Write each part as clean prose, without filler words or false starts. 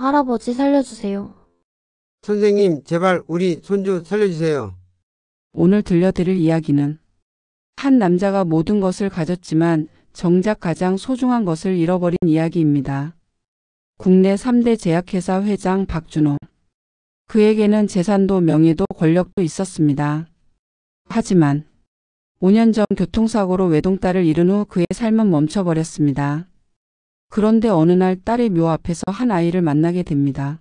할아버지 살려주세요. 선생님, 제발 우리 손주 살려주세요. 오늘 들려드릴 이야기는 한 남자가 모든 것을 가졌지만 정작 가장 소중한 것을 잃어버린 이야기입니다. 국내 3대 제약회사 회장 박준호. 그에게는 재산도 명예도 권력도 있었습니다. 하지만 5년 전 교통사고로 외동딸을 잃은 후 그의 삶은 멈춰버렸습니다. 그런데 어느 날 딸의 묘 앞에서 한 아이를 만나게 됩니다.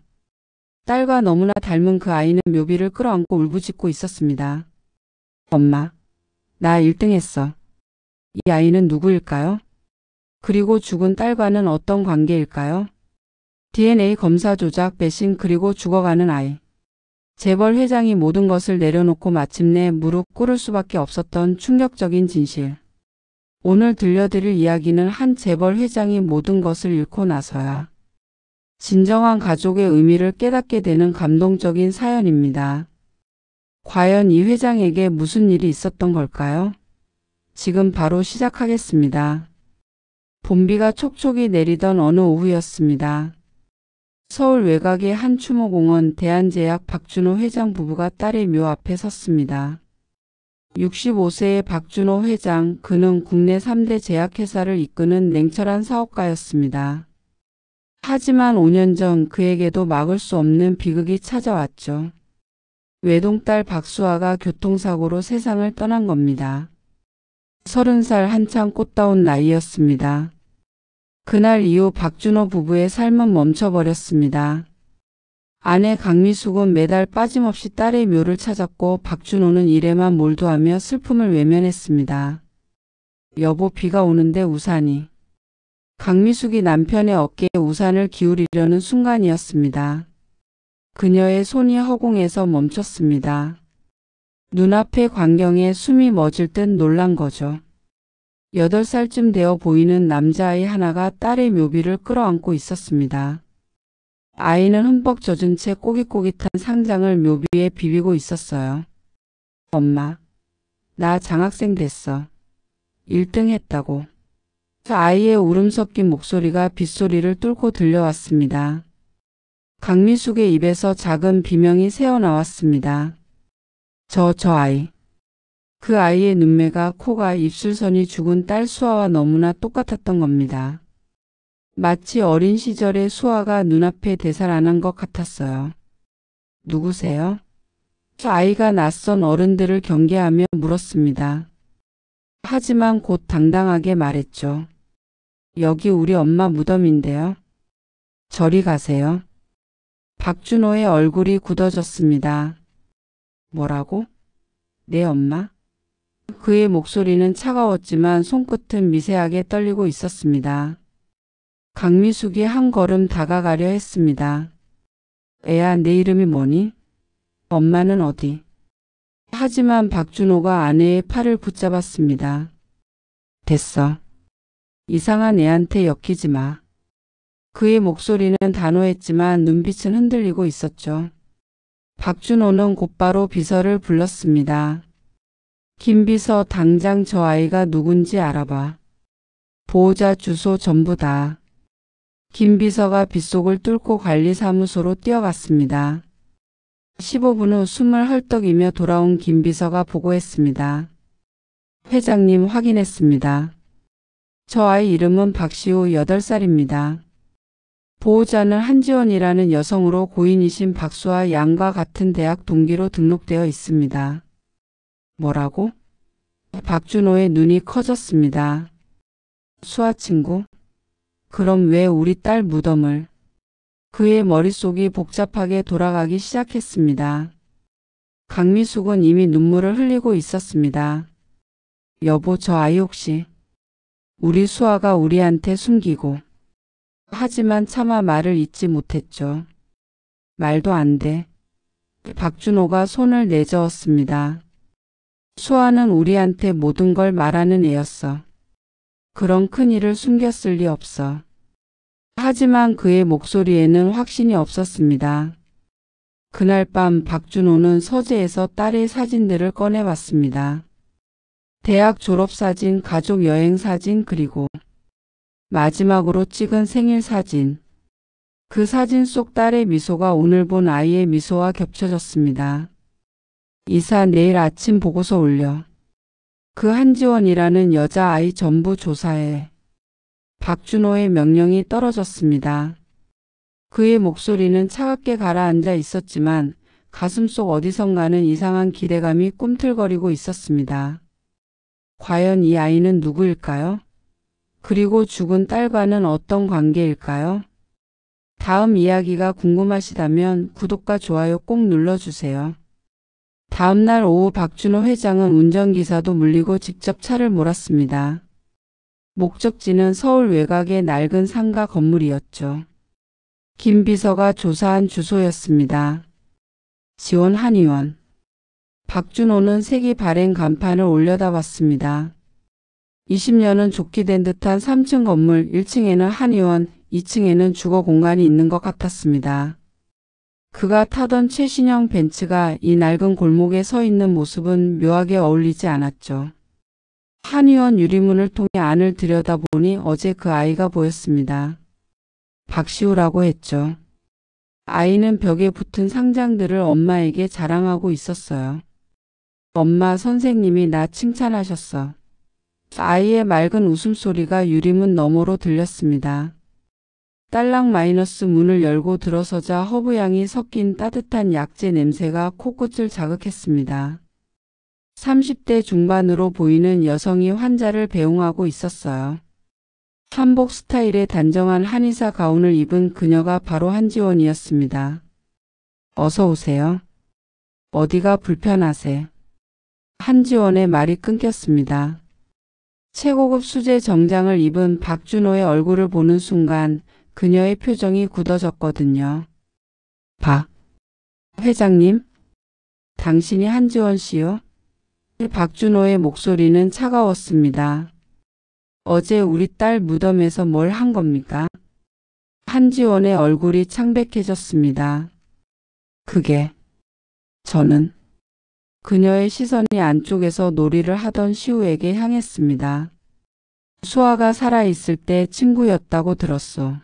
딸과 너무나 닮은 그 아이는 묘비를 끌어안고 울부짖고 있었습니다. 엄마, 나 1등 했어. 이 아이는 누구일까요? 그리고 죽은 딸과는 어떤 관계일까요? DNA 검사 조작, 배신, 그리고 죽어가는 아이. 재벌 회장이 모든 것을 내려놓고 마침내 무릎 꿇을 수밖에 없었던 충격적인 진실. 오늘 들려드릴 이야기는 한 재벌 회장이 모든 것을 잃고 나서야 진정한 가족의 의미를 깨닫게 되는 감동적인 사연입니다. 과연 이 회장에게 무슨 일이 있었던 걸까요? 지금 바로 시작하겠습니다. 봄비가 촉촉이 내리던 어느 오후였습니다. 서울 외곽의 한 추모공원 대한제약 박준호 회장 부부가 딸의 묘 앞에 섰습니다. 65세의 박준호 회장, 그는 국내 3대 제약회사를 이끄는 냉철한 사업가였습니다. 하지만 5년 전 그에게도 막을 수 없는 비극이 찾아왔죠. 외동딸 박수아가 교통사고로 세상을 떠난 겁니다. 30살 한창 꽃다운 나이였습니다. 그날 이후 박준호 부부의 삶은 멈춰버렸습니다. 아내 강미숙은 매달 빠짐없이 딸의 묘를 찾았고 박준호는 일에만 몰두하며 슬픔을 외면했습니다. 여보, 비가 오는데 우산이. 강미숙이 남편의 어깨에 우산을 기울이려는 순간이었습니다. 그녀의 손이 허공에서 멈췄습니다. 눈앞의 광경에 숨이 멎을 듯 놀란 거죠. 8살쯤 되어 보이는 남자아이 하나가 딸의 묘비를 끌어안고 있었습니다. 아이는 흠뻑 젖은 채 꼬깃꼬깃한 상장을 묘비에 비비고 있었어요. 엄마, 나 장학생 됐어. 1등 했다고. 아이의 울음 섞인 목소리가 빗소리를 뚫고 들려왔습니다. 강미숙의 입에서 작은 비명이 새어나왔습니다. 저 아이. 그 아이의 눈매가, 코가, 입술선이 죽은 딸 수아와 너무나 똑같았던 겁니다. 마치 어린 시절의 수아가 눈앞에 되살아난 것 같았어요. 누구세요? 아이가 낯선 어른들을 경계하며 물었습니다. 하지만 곧 당당하게 말했죠. 여기 우리 엄마 무덤인데요. 저리 가세요. 박준호의 얼굴이 굳어졌습니다. 뭐라고? 내 엄마? 그의 목소리는 차가웠지만 손끝은 미세하게 떨리고 있었습니다. 강미숙이 한 걸음 다가가려 했습니다. 애야, 내 이름이 뭐니? 엄마는 어디? 하지만 박준호가 아내의 팔을 붙잡았습니다. 됐어. 이상한 애한테 엮이지 마. 그의 목소리는 단호했지만 눈빛은 흔들리고 있었죠. 박준호는 곧바로 비서를 불렀습니다. 김비서, 당장 저 아이가 누군지 알아봐. 보호자 주소 전부 다. 김비서가 빗속을 뚫고 관리사무소로 뛰어갔습니다. 15분 후 숨을 헐떡이며 돌아온 김비서가 보고했습니다. 회장님, 확인했습니다. 저 아이 이름은 박시우, 8살입니다. 보호자는 한지원이라는 여성으로 고인이신 박수아 양과 같은 대학 동기로 등록되어 있습니다. 뭐라고? 박준호의 눈이 커졌습니다. 수아 친구? 그럼 왜 우리 딸 무덤을? 그의 머릿속이 복잡하게 돌아가기 시작했습니다. 강미숙은 이미 눈물을 흘리고 있었습니다. 여보, 저 아이 혹시 우리 수아가 우리한테 숨기고. 하지만 차마 말을 잇지 못했죠. 말도 안 돼. 박준호가 손을 내저었습니다. 수아는 우리한테 모든 걸 말하는 애였어. 그런 큰일을 숨겼을 리 없어. 하지만 그의 목소리에는 확신이 없었습니다. 그날 밤 박준호는 서재에서 딸의 사진들을 꺼내봤습니다. 대학 졸업사진, 가족 여행사진, 그리고 마지막으로 찍은 생일사진. 그 사진 속 딸의 미소가 오늘 본 아이의 미소와 겹쳐졌습니다. 이사 내일 아침 보고서 올려. 그 한지원이라는 여자아이 전부 조사해. 박준호의 명령이 떨어졌습니다. 그의 목소리는 차갑게 가라앉아 있었지만 가슴속 어디선가는 이상한 기대감이 꿈틀거리고 있었습니다. 과연 이 아이는 누구일까요? 그리고 죽은 딸과는 어떤 관계일까요? 다음 이야기가 궁금하시다면 구독과 좋아요 꼭 눌러주세요. 다음날 오후 박준호 회장은 운전기사도 물리고 직접 차를 몰았습니다. 목적지는 서울 외곽의 낡은 상가 건물이었죠. 김 비서가 조사한 주소였습니다. 지원 한의원. 박준호는 색이 바랜 간판을 올려다봤습니다. 20년은 좋게 된 듯한 3층 건물, 1층에는 한의원, 2층에는 주거 공간이 있는 것 같았습니다. 그가 타던 최신형 벤츠가 이 낡은 골목에 서 있는 모습은 묘하게 어울리지 않았죠. 한의원 유리문을 통해 안을 들여다보니 어제 그 아이가 보였습니다. 박시우라고 했죠. 아이는 벽에 붙은 상장들을 엄마에게 자랑하고 있었어요. 엄마, 선생님이 나 칭찬하셨어. 아이의 맑은 웃음소리가 유리문 너머로 들렸습니다. 딸랑 마이너스 문을 열고 들어서자 허브향이 섞인 따뜻한 약재 냄새가 코끝을 자극했습니다. 30대 중반으로 보이는 여성이 환자를 배웅하고 있었어요. 한복 스타일의 단정한 한의사 가운을 입은 그녀가 바로 한지원이었습니다. 어서 오세요. 어디가 불편하세? 한지원의 말이 끊겼습니다. 최고급 수제 정장을 입은 박준호의 얼굴을 보는 순간 그녀의 표정이 굳어졌거든요. 박 회장님? 당신이 한지원 씨요? 박준호의 목소리는 차가웠습니다. 어제 우리 딸 무덤에서 뭘 한 겁니까? 한지원의 얼굴이 창백해졌습니다. 그게 저는 그녀의 시선이 안쪽에서 놀이를 하던 시우에게 향했습니다. 수아가 살아있을 때 친구였다고 들었소.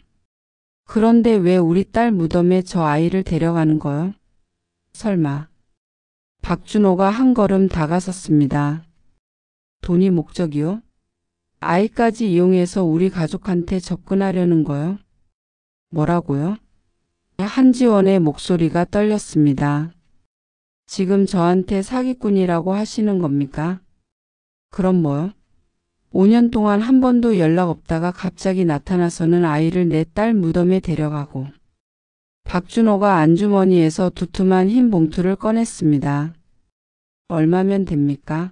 그런데 왜 우리 딸 무덤에 저 아이를 데려가는 거요? 설마. 박준호가 한 걸음 다가섰습니다. 돈이 목적이요? 아이까지 이용해서 우리 가족한테 접근하려는 거요? 뭐라고요? 한지원의 목소리가 떨렸습니다. 지금 저한테 사기꾼이라고 하시는 겁니까? 그럼 뭐요? 5년 동안 한 번도 연락 없다가 갑자기 나타나서는 아이를 내 딸 무덤에 데려가고. 박준호가 안주머니에서 두툼한 흰 봉투를 꺼냈습니다. 얼마면 됩니까?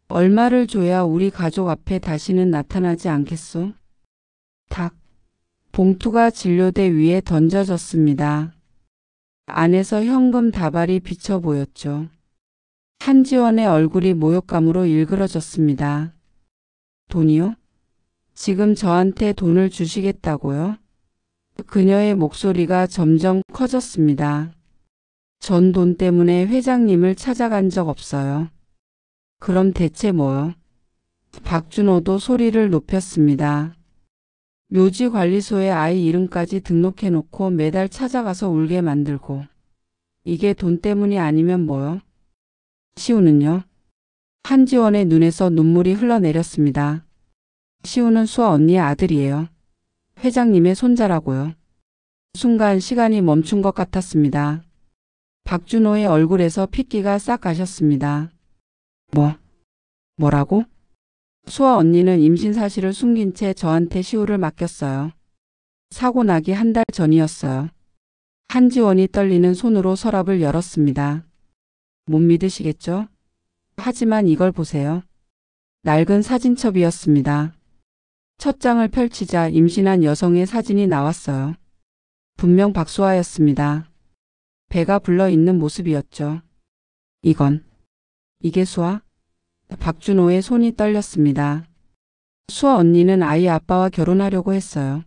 얼마를 줘야 우리 가족 앞에 다시는 나타나지 않겠소? 탁. 봉투가 진료대 위에 던져졌습니다. 안에서 현금 다발이 비쳐 보였죠. 한지원의 얼굴이 모욕감으로 일그러졌습니다. 돈이요? 지금 저한테 돈을 주시겠다고요? 그녀의 목소리가 점점 커졌습니다. 전 돈 때문에 회장님을 찾아간 적 없어요. 그럼 대체 뭐요? 박준호도 소리를 높였습니다. 묘지관리소에 아이 이름까지 등록해놓고 매달 찾아가서 울게 만들고. 이게 돈 때문이 아니면 뭐요? 시우는요? 한지원의 눈에서 눈물이 흘러내렸습니다. 시우는 수아 언니의 아들이에요. 회장님의 손자라고요. 순간 시간이 멈춘 것 같았습니다. 박준호의 얼굴에서 핏기가 싹 가셨습니다. 뭐라고? 수아 언니는 임신 사실을 숨긴 채 저한테 시우를 맡겼어요. 사고 나기 한 달 전이었어요. 한지원이 떨리는 손으로 서랍을 열었습니다. 못 믿으시겠죠? 하지만 이걸 보세요. 낡은 사진첩이었습니다. 첫 장을 펼치자 임신한 여성의 사진이 나왔어요. 분명 박수아였습니다. 배가 불러 있는 모습이었죠. 이게 수아? 박준호의 손이 떨렸습니다. 수아 언니는 아이 아빠와 결혼하려고 했어요.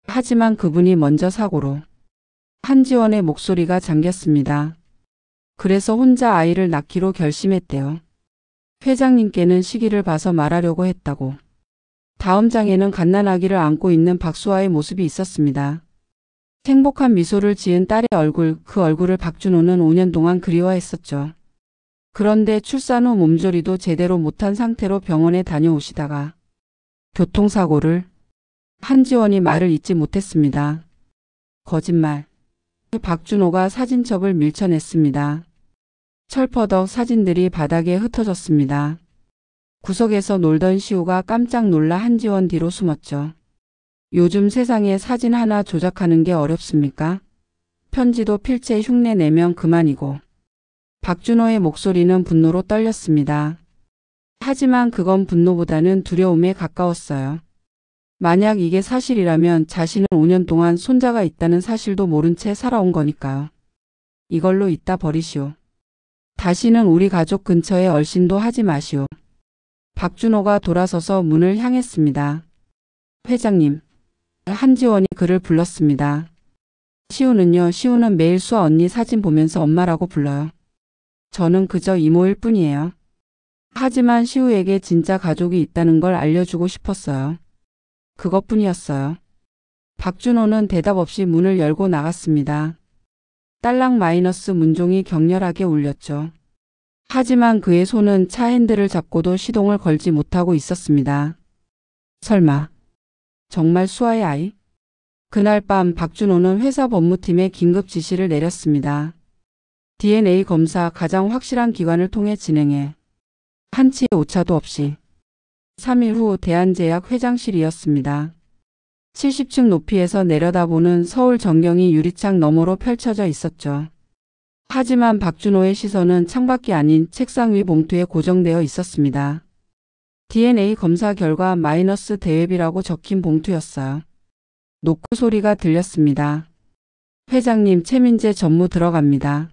하지만 그분이 먼저 사고로. 한지원의 목소리가 잠겼습니다. 그래서 혼자 아이를 낳기로 결심했대요. 회장님께는 시기를 봐서 말하려고 했다고. 다음 장에는 갓난아기를 안고 있는 박수아의 모습이 있었습니다. 행복한 미소를 지은 딸의 얼굴, 그 얼굴을 박준호는 5년 동안 그리워했었죠. 그런데 출산 후 몸조리도 제대로 못한 상태로 병원에 다녀오시다가 교통사고를 한지원이 말을 잇지 못했습니다. 거짓말. 박준호가 사진첩을 밀쳐냈습니다. 철퍼덕 사진들이 바닥에 흩어졌습니다. 구석에서 놀던 시우가 깜짝 놀라 한지원 뒤로 숨었죠. 요즘 세상에 사진 하나 조작하는 게 어렵습니까? 편지도 필체 흉내 내면 그만이고. 박준호의 목소리는 분노로 떨렸습니다. 하지만 그건 분노보다는 두려움에 가까웠어요. 만약 이게 사실이라면 자신은 5년 동안 손자가 있다는 사실도 모른 채 살아온 거니까요. 이걸로 이따 버리시오. 다시는 우리 가족 근처에 얼씬도 하지 마시오. 박준호가 돌아서서 문을 향했습니다. 회장님. 한지원이 그를 불렀습니다. 시우는요, 시우는 매일 수아 언니 사진 보면서 엄마라고 불러요. 저는 그저 이모일 뿐이에요. 하지만 시우에게 진짜 가족이 있다는 걸 알려주고 싶었어요. 그것뿐이었어요. 박준호는 대답 없이 문을 열고 나갔습니다. 딸랑 마이너스 문종이 격렬하게 울렸죠. 하지만 그의 손은 차 핸들을 잡고도 시동을 걸지 못하고 있었습니다. 설마 정말 수아의 아이? 그날 밤 박준호는 회사 법무팀에 긴급 지시를 내렸습니다. DNA 검사 가장 확실한 기관을 통해 진행해 한치의 오차도 없이 3일 후 대한제약 회장실이었습니다. 70층 높이에서 내려다보는 서울 전경이 유리창 너머로 펼쳐져 있었죠. 하지만 박준호의 시선은 창밖이 아닌 책상 위 봉투에 고정되어 있었습니다. DNA 검사 결과 마이너스 대웹이라고 적힌 봉투였어요. 노크 소리가 들렸습니다. 회장님, 최민재 전무 들어갑니다.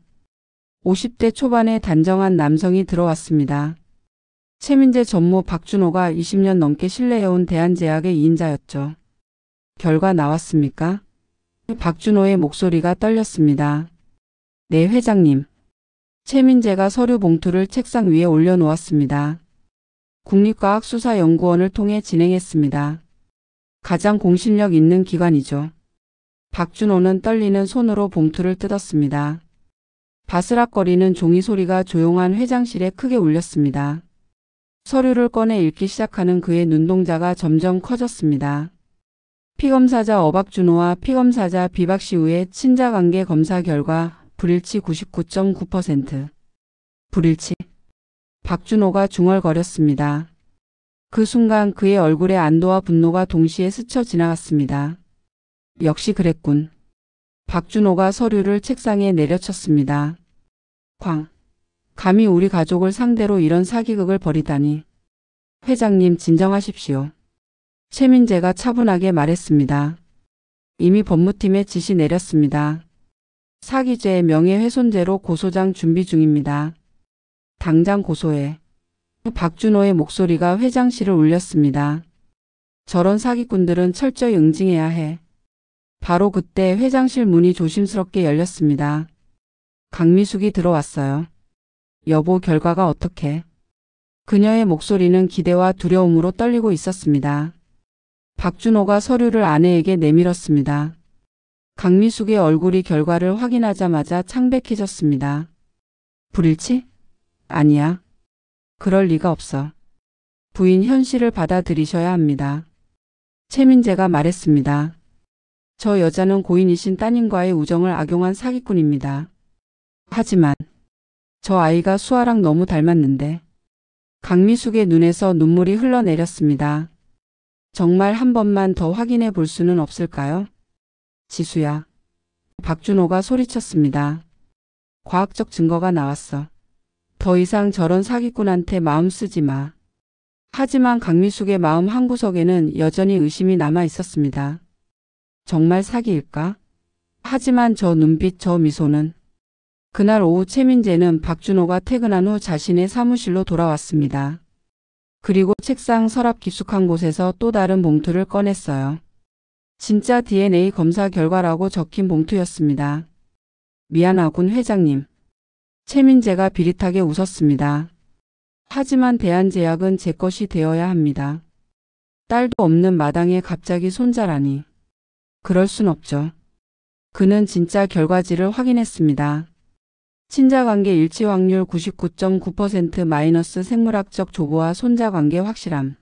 50대 초반의 단정한 남성이 들어왔습니다. 최민재 전무. 박준호가 20년 넘게 신뢰해온 대한제약의 2인자였죠. 결과 나왔습니까? 박준호의 목소리가 떨렸습니다. 네, 회장님. 최민재가 서류 봉투를 책상 위에 올려놓았습니다. 국립과학수사연구원을 통해 진행했습니다. 가장 공신력 있는 기관이죠. 박준호는 떨리는 손으로 봉투를 뜯었습니다. 바스락거리는 종이 소리가 조용한 회장실에 크게 울렸습니다. 서류를 꺼내 읽기 시작하는 그의 눈동자가 점점 커졌습니다. 피검사자 어박준호와 피검사자 비박시우의 친자관계 검사 결과 불일치 99.9%. 불일치. 박준호가 중얼거렸습니다. 그 순간 그의 얼굴에 안도와 분노가 동시에 스쳐 지나갔습니다. 역시 그랬군. 박준호가 서류를 책상에 내려쳤습니다. 감히 우리 가족을 상대로 이런 사기극을 벌이다니. 회장님, 진정하십시오. 최민재가 차분하게 말했습니다. 이미 법무팀에 지시 내렸습니다. 사기죄, 명예훼손죄로 고소장 준비 중입니다. 당장 고소해. 박준호의 목소리가 회장실을 울렸습니다. 저런 사기꾼들은 철저히 응징해야 해. 바로 그때 회장실 문이 조심스럽게 열렸습니다. 강미숙이 들어왔어요. 여보, 결과가 어떻게? 그녀의 목소리는 기대와 두려움으로 떨리고 있었습니다. 박준호가 서류를 아내에게 내밀었습니다. 강미숙의 얼굴이 결과를 확인하자마자 창백해졌습니다. 불일치? 아니야. 그럴 리가 없어. 부인, 현실을 받아들이셔야 합니다. 최민재가 말했습니다. 저 여자는 고인이신 따님과의 우정을 악용한 사기꾼입니다. 하지만 저 아이가 수아랑 너무 닮았는데. 강미숙의 눈에서 눈물이 흘러내렸습니다. 정말 한 번만 더 확인해 볼 수는 없을까요? 지수야. 박준호가 소리쳤습니다. 과학적 증거가 나왔어. 더 이상 저런 사기꾼한테 마음 쓰지 마. 하지만 강미숙의 마음 한구석에는 여전히 의심이 남아 있었습니다. 정말 사기일까? 하지만 저 눈빛, 저 미소는. 그날 오후 최민재는 박준호가 퇴근한 후 자신의 사무실로 돌아왔습니다. 그리고 책상 서랍 깊숙한 곳에서 또 다른 봉투를 꺼냈어요. 진짜 DNA 검사 결과라고 적힌 봉투였습니다. 미안하군, 회장님. 최민재가 비릿하게 웃었습니다. 하지만 대한제약은 제 것이 되어야 합니다. 딸도 없는 마당에 갑자기 손자라니. 그럴 순 없죠. 그는 진짜 결과지를 확인했습니다. 친자관계 일치 확률 99.9% 마이너스 생물학적 조보와 손자관계 확실함.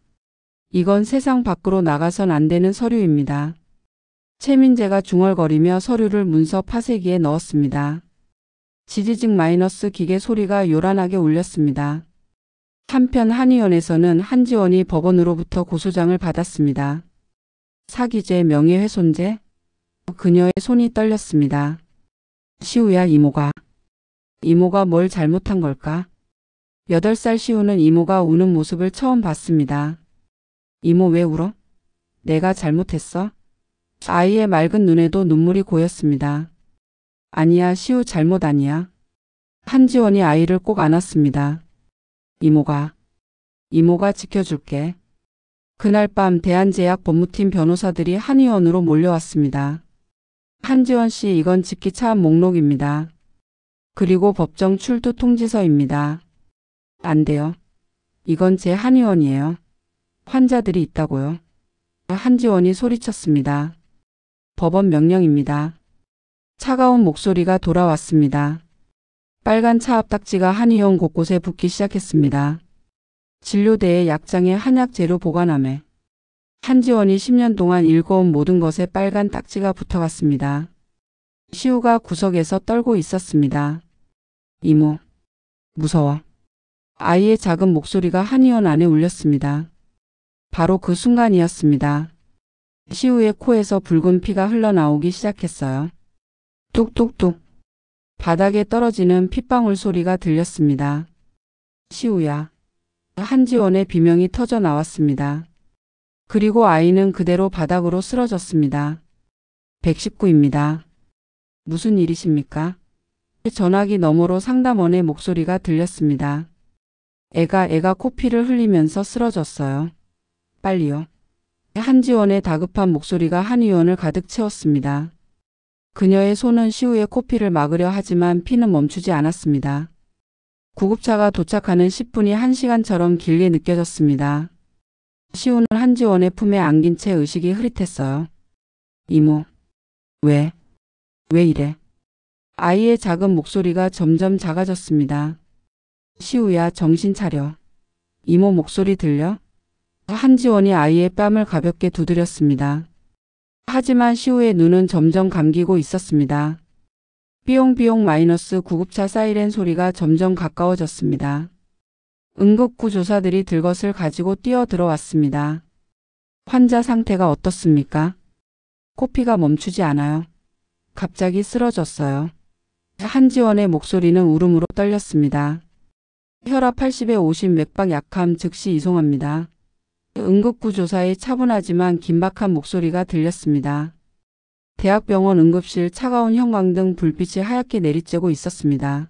이건 세상 밖으로 나가선 안 되는 서류입니다. 최민재가 중얼거리며 서류를 문서 파쇄기에 넣었습니다. 지지직 마이너스 기계 소리가 요란하게 울렸습니다. 한편 한의원에서는 한지원이 법원으로부터 고소장을 받았습니다. 사기죄, 명예훼손죄? 그녀의 손이 떨렸습니다. 시우야, 이모가 뭘 잘못한 걸까? 8살 시우는 이모가 우는 모습을 처음 봤습니다. 이모 왜 울어? 내가 잘못했어? 아이의 맑은 눈에도 눈물이 고였습니다. 아니야, 시우 잘못 아니야. 한지원이 아이를 꼭 안았습니다. 이모가 지켜줄게. 그날 밤 대한제약 법무팀 변호사들이 한의원으로 몰려왔습니다. 한지원 씨, 이건 집기차압 목록입니다. 그리고 법정 출두 통지서입니다. 안 돼요. 이건 제 한의원이에요. 환자들이 있다고요. 한지원이 소리쳤습니다. 법원 명령입니다. 차가운 목소리가 돌아왔습니다. 빨간 차압 딱지가 한의원 곳곳에 붙기 시작했습니다. 진료대에 약장에 한약 재료 보관함에 한지원이 10년 동안 읽어온 모든 것에 빨간 딱지가 붙어갔습니다. 시우가 구석에서 떨고 있었습니다. 이모, 무서워. 아이의 작은 목소리가 한의원 안에 울렸습니다. 바로 그 순간이었습니다. 시우의 코에서 붉은 피가 흘러나오기 시작했어요. 뚝뚝뚝. 바닥에 떨어지는 핏방울 소리가 들렸습니다. 시우야. 한지원의 비명이 터져 나왔습니다. 그리고 아이는 그대로 바닥으로 쓰러졌습니다. 119입니다. 무슨 일이십니까? 전화기 너머로 상담원의 목소리가 들렸습니다. 애가 코피를 흘리면서 쓰러졌어요. 빨리요. 한지원의 다급한 목소리가 한의원을 가득 채웠습니다. 그녀의 손은 시우의 코피를 막으려 하지만 피는 멈추지 않았습니다. 구급차가 도착하는 10분이 1시간처럼 길게 느껴졌습니다. 시우는 한지원의 품에 안긴 채 의식이 흐릿했어요. 이모, 왜 이래? 아이의 작은 목소리가 점점 작아졌습니다. 시우야, 정신 차려. 이모 목소리 들려? 한지원이 아이의 뺨을 가볍게 두드렸습니다. 하지만 시우의 눈은 점점 감기고 있었습니다. 삐용삐용 마이너스 구급차 사이렌 소리가 점점 가까워졌습니다. 응급구조사들이 들것을 가지고 뛰어들어왔습니다. 환자 상태가 어떻습니까? 코피가 멈추지 않아요. 갑자기 쓰러졌어요. 한지원의 목소리는 울음으로 떨렸습니다. 혈압 80에 50 맥박 약함 즉시 이송합니다. 응급구조사의 차분하지만 긴박한 목소리가 들렸습니다. 대학병원 응급실 차가운 형광등 불빛이 하얗게 내리쬐고 있었습니다.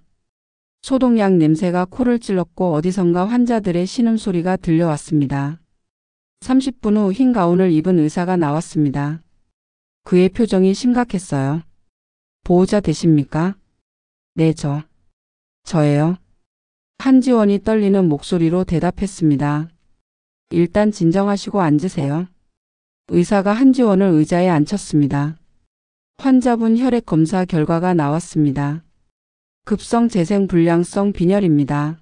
소독약 냄새가 코를 찔렀고 어디선가 환자들의 신음소리가 들려왔습니다. 30분 후 흰 가운을 입은 의사가 나왔습니다. 그의 표정이 심각했어요. 보호자 되십니까? 네, 저예요. 한지원이 떨리는 목소리로 대답했습니다. 일단 진정하시고 앉으세요. 의사가 한지원을 의자에 앉혔습니다. 환자분 혈액 검사 결과가 나왔습니다. 급성 재생불량성 빈혈입니다.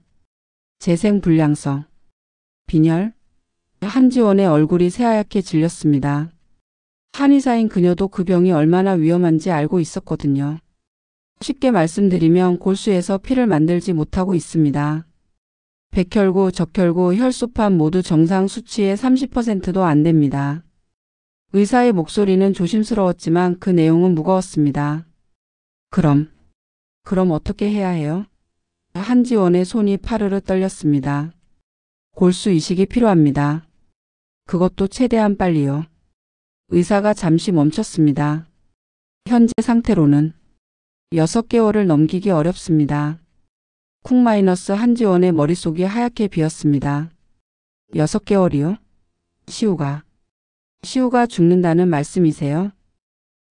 재생불량성 빈혈? 한지원의 얼굴이 새하얗게 질렸습니다. 한의사인 그녀도 그 병이 얼마나 위험한지 알고 있었거든요. 쉽게 말씀드리면 골수에서 피를 만들지 못하고 있습니다. 백혈구, 적혈구, 혈소판 모두 정상 수치의 30%도 안 됩니다. 의사의 목소리는 조심스러웠지만 그 내용은 무거웠습니다. 그럼 어떻게 해야 해요? 한지원의 손이 파르르 떨렸습니다. 골수 이식이 필요합니다. 그것도 최대한 빨리요. 의사가 잠시 멈췄습니다. 현재 상태로는 6개월을 넘기기 어렵습니다. 쿵 마이너스 한지원의 머릿속이 하얗게 비었습니다. 6개월이요? 시우가 죽는다는 말씀이세요?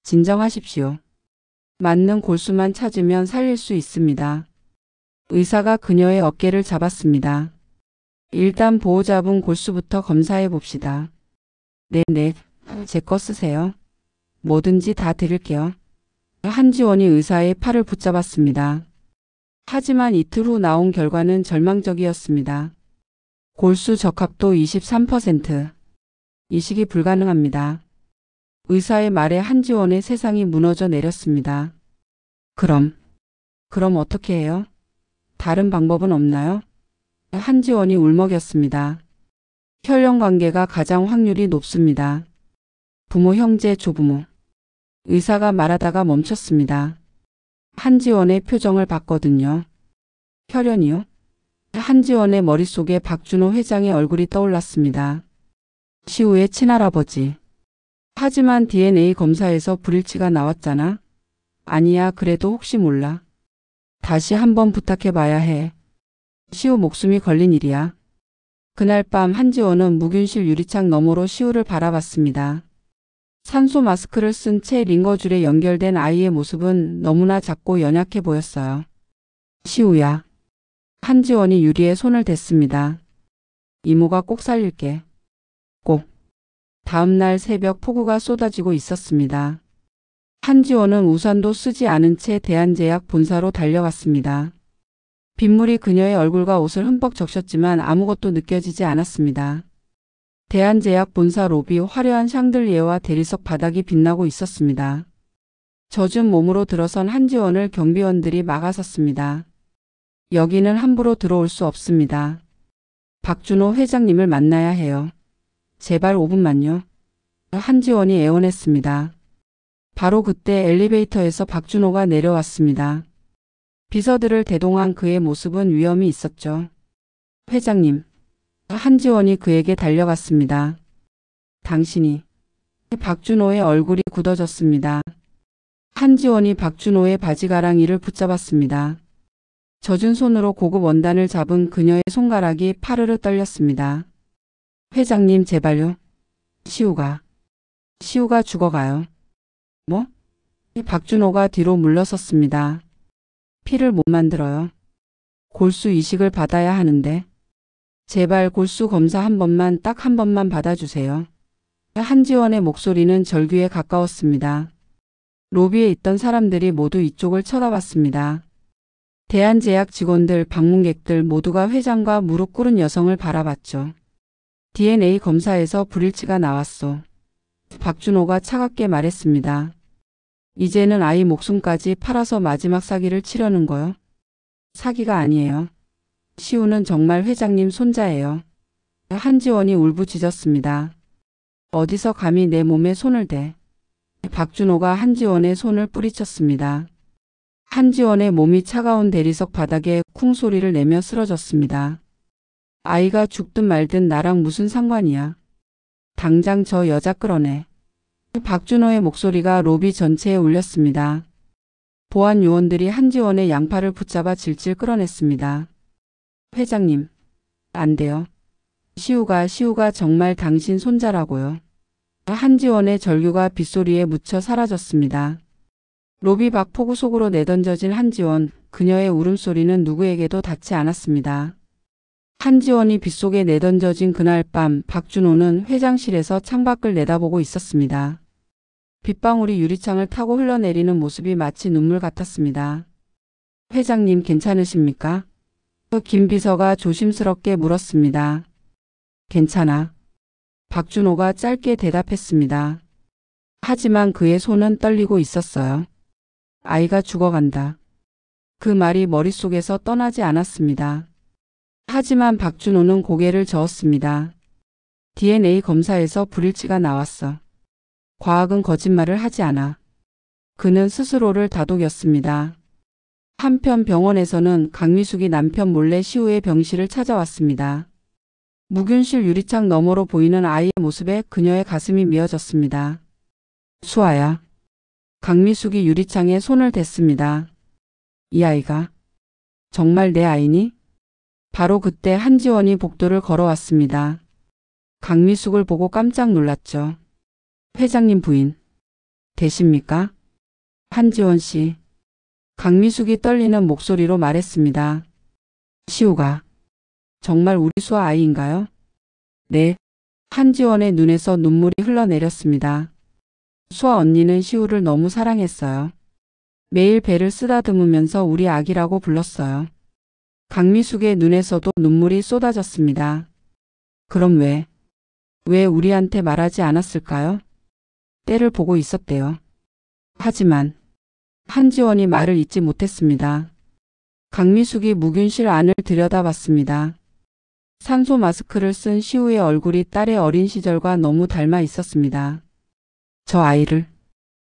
진정하십시오. 맞는 골수만 찾으면 살릴 수 있습니다. 의사가 그녀의 어깨를 잡았습니다. 일단 보호자분 골수부터 검사해 봅시다. 네, 제 거 쓰세요. 뭐든지 다 드릴게요. 한지원이 의사의 팔을 붙잡았습니다. 하지만 이틀 후 나온 결과는 절망적이었습니다. 골수 적합도 23%. 이식이 불가능합니다. 의사의 말에 한지원의 세상이 무너져 내렸습니다. 그럼 어떻게 해요? 다른 방법은 없나요? 한지원이 울먹였습니다. 혈연 관계가 가장 확률이 높습니다. 부모, 형제, 조부모. 의사가 말하다가 멈췄습니다. 한지원의 표정을 봤거든요. 혈연이요? 한지원의 머릿속에 박준호 회장의 얼굴이 떠올랐습니다. 시우의 친할아버지. 하지만 DNA 검사에서 불일치가 나왔잖아. 아니야, 그래도 혹시 몰라. 다시 한번 부탁해봐야 해. 시우 목숨이 걸린 일이야. 그날 밤 한지원은 무균실 유리창 너머로 시우를 바라봤습니다. 산소 마스크를 쓴 채 링거줄에 연결된 아이의 모습은 너무나 작고 연약해 보였어요. 시우야. 한지원이 유리에 손을 댔습니다. 이모가 꼭 살릴게. 꼭. 다음 날 새벽 폭우가 쏟아지고 있었습니다. 한지원은 우산도 쓰지 않은 채 대한제약 본사로 달려갔습니다. 빗물이 그녀의 얼굴과 옷을 흠뻑 적셨지만 아무것도 느껴지지 않았습니다. 대한제약 본사 로비 화려한 샹들리에와 대리석 바닥이 빛나고 있었습니다. 젖은 몸으로 들어선 한지원을 경비원들이 막아섰습니다. 여기는 함부로 들어올 수 없습니다. 박준호 회장님을 만나야 해요. 제발 5분만요. 한지원이 애원했습니다. 바로 그때 엘리베이터에서 박준호가 내려왔습니다. 비서들을 대동한 그의 모습은 위험이 있었죠. 회장님. 한지원이 그에게 달려갔습니다. 당신이. 박준호의 얼굴이 굳어졌습니다. 한지원이 박준호의 바지가랑이를 붙잡았습니다. 젖은 손으로 고급 원단을 잡은 그녀의 손가락이 파르르 떨렸습니다. 회장님 제발요. 시우가 죽어가요. 뭐? 박준호가 뒤로 물러섰습니다. 피를 못 만들어요. 골수 이식을 받아야 하는데. 제발 골수 검사 한 번만, 딱 한 번만 받아주세요. 한지원의 목소리는 절규에 가까웠습니다. 로비에 있던 사람들이 모두 이쪽을 쳐다봤습니다. 대한제약 직원들, 방문객들 모두가 회장과 무릎 꿇은 여성을 바라봤죠. DNA 검사에서 불일치가 나왔소. 박준호가 차갑게 말했습니다. 이제는 아이 목숨까지 팔아서 마지막 사기를 치려는 거요? 사기가 아니에요. 시우는 정말 회장님 손자예요. 한지원이 울부짖었습니다. 어디서 감히 내 몸에 손을 대. 박준호가 한지원의 손을 뿌리쳤습니다. 한지원의 몸이 차가운 대리석 바닥에 쿵 소리를 내며 쓰러졌습니다. 아이가 죽든 말든 나랑 무슨 상관이야. 당장 저 여자 끌어내. 박준호의 목소리가 로비 전체에 울렸습니다. 보안 요원들이 한지원의 양팔을 붙잡아 질질 끌어냈습니다. 회장님. 안 돼요. 시우가 정말 당신 손자라고요. 한지원의 절규가 빗소리에 묻혀 사라졌습니다. 로비 밖 폭우 속으로 내던져진 한지원, 그녀의 울음소리는 누구에게도 닿지 않았습니다. 한지원이 빗속에 내던져진 그날 밤 박준호는 회장실에서 창밖을 내다보고 있었습니다. 빗방울이 유리창을 타고 흘러내리는 모습이 마치 눈물 같았습니다. 회장님 괜찮으십니까? 김 비서가 조심스럽게 물었습니다. 괜찮아. 박준호가 짧게 대답했습니다. 하지만 그의 손은 떨리고 있었어요. 아이가 죽어간다. 그 말이 머릿속에서 떠나지 않았습니다. 하지만 박준호는 고개를 저었습니다. DNA 검사에서 불일치가 나왔어. 과학은 거짓말을 하지 않아. 그는 스스로를 다독였습니다. 한편 병원에서는 강미숙이 남편 몰래 시우의 병실을 찾아왔습니다. 무균실 유리창 너머로 보이는 아이의 모습에 그녀의 가슴이 미어졌습니다. 수아야. 강미숙이 유리창에 손을 댔습니다. 이 아이가 정말 내 아이니? 바로 그때 한지원이 복도를 걸어왔습니다. 강미숙을 보고 깜짝 놀랐죠. 회장님 부인 되십니까? 한지원 씨. 강미숙이 떨리는 목소리로 말했습니다. 시우가 정말 우리 수아 아이인가요? 네. 한지원의 눈에서 눈물이 흘러내렸습니다. 수아 언니는 시우를 너무 사랑했어요. 매일 배를 쓰다듬으면서 우리 아기라고 불렀어요. 강미숙의 눈에서도 눈물이 쏟아졌습니다. 그럼 왜 우리한테 말하지 않았을까요? 때를 보고 있었대요. 하지만 한지원이 말을 잇지 못했습니다. 강미숙이 묵윤실 안을 들여다봤습니다. 산소 마스크를 쓴 시우의 얼굴이 딸의 어린 시절과 너무 닮아 있었습니다. 저 아이를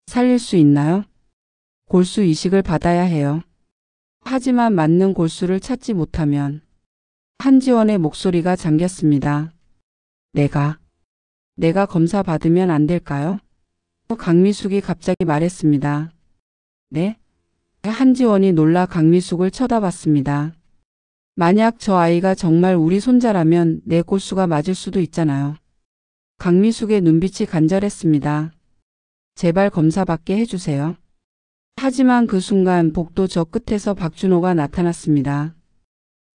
살릴 수 있나요? 골수 이식을 받아야 해요. 하지만 맞는 골수를 찾지 못하면 한지원의 목소리가 잠겼습니다. 내가 검사 받으면 안 될까요? 강미숙이 갑자기 말했습니다. 네? 한지원이 놀라 강미숙을 쳐다봤습니다. 만약 저 아이가 정말 우리 손자라면 내 골수가 맞을 수도 있잖아요. 강미숙의 눈빛이 간절했습니다. 제발 검사 받게 해주세요. 하지만 그 순간 복도 저 끝에서 박준호가 나타났습니다.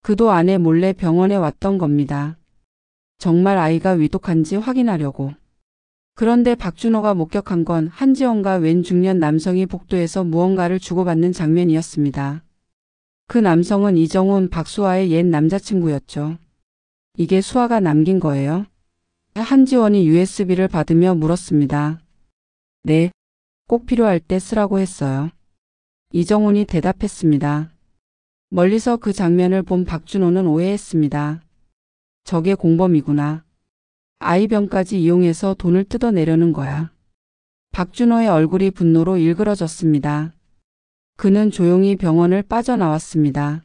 그도 아내 몰래 병원에 왔던 겁니다. 정말 아이가 위독한지 확인하려고. 그런데 박준호가 목격한 건 한지원과 웬 중년 남성이 복도에서 무언가를 주고받는 장면이었습니다. 그 남성은 이정훈 박수아의 옛 남자친구였죠. 이게 수아가 남긴 거예요? 한지원이 USB를 받으며 물었습니다. 네, 꼭 필요할 때 쓰라고 했어요. 이정훈이 대답했습니다. 멀리서 그 장면을 본 박준호는 오해했습니다. 저게 공범이구나. 아이병까지 이용해서 돈을 뜯어내려는 거야. 박준호의 얼굴이 분노로 일그러졌습니다. 그는 조용히 병원을 빠져나왔습니다.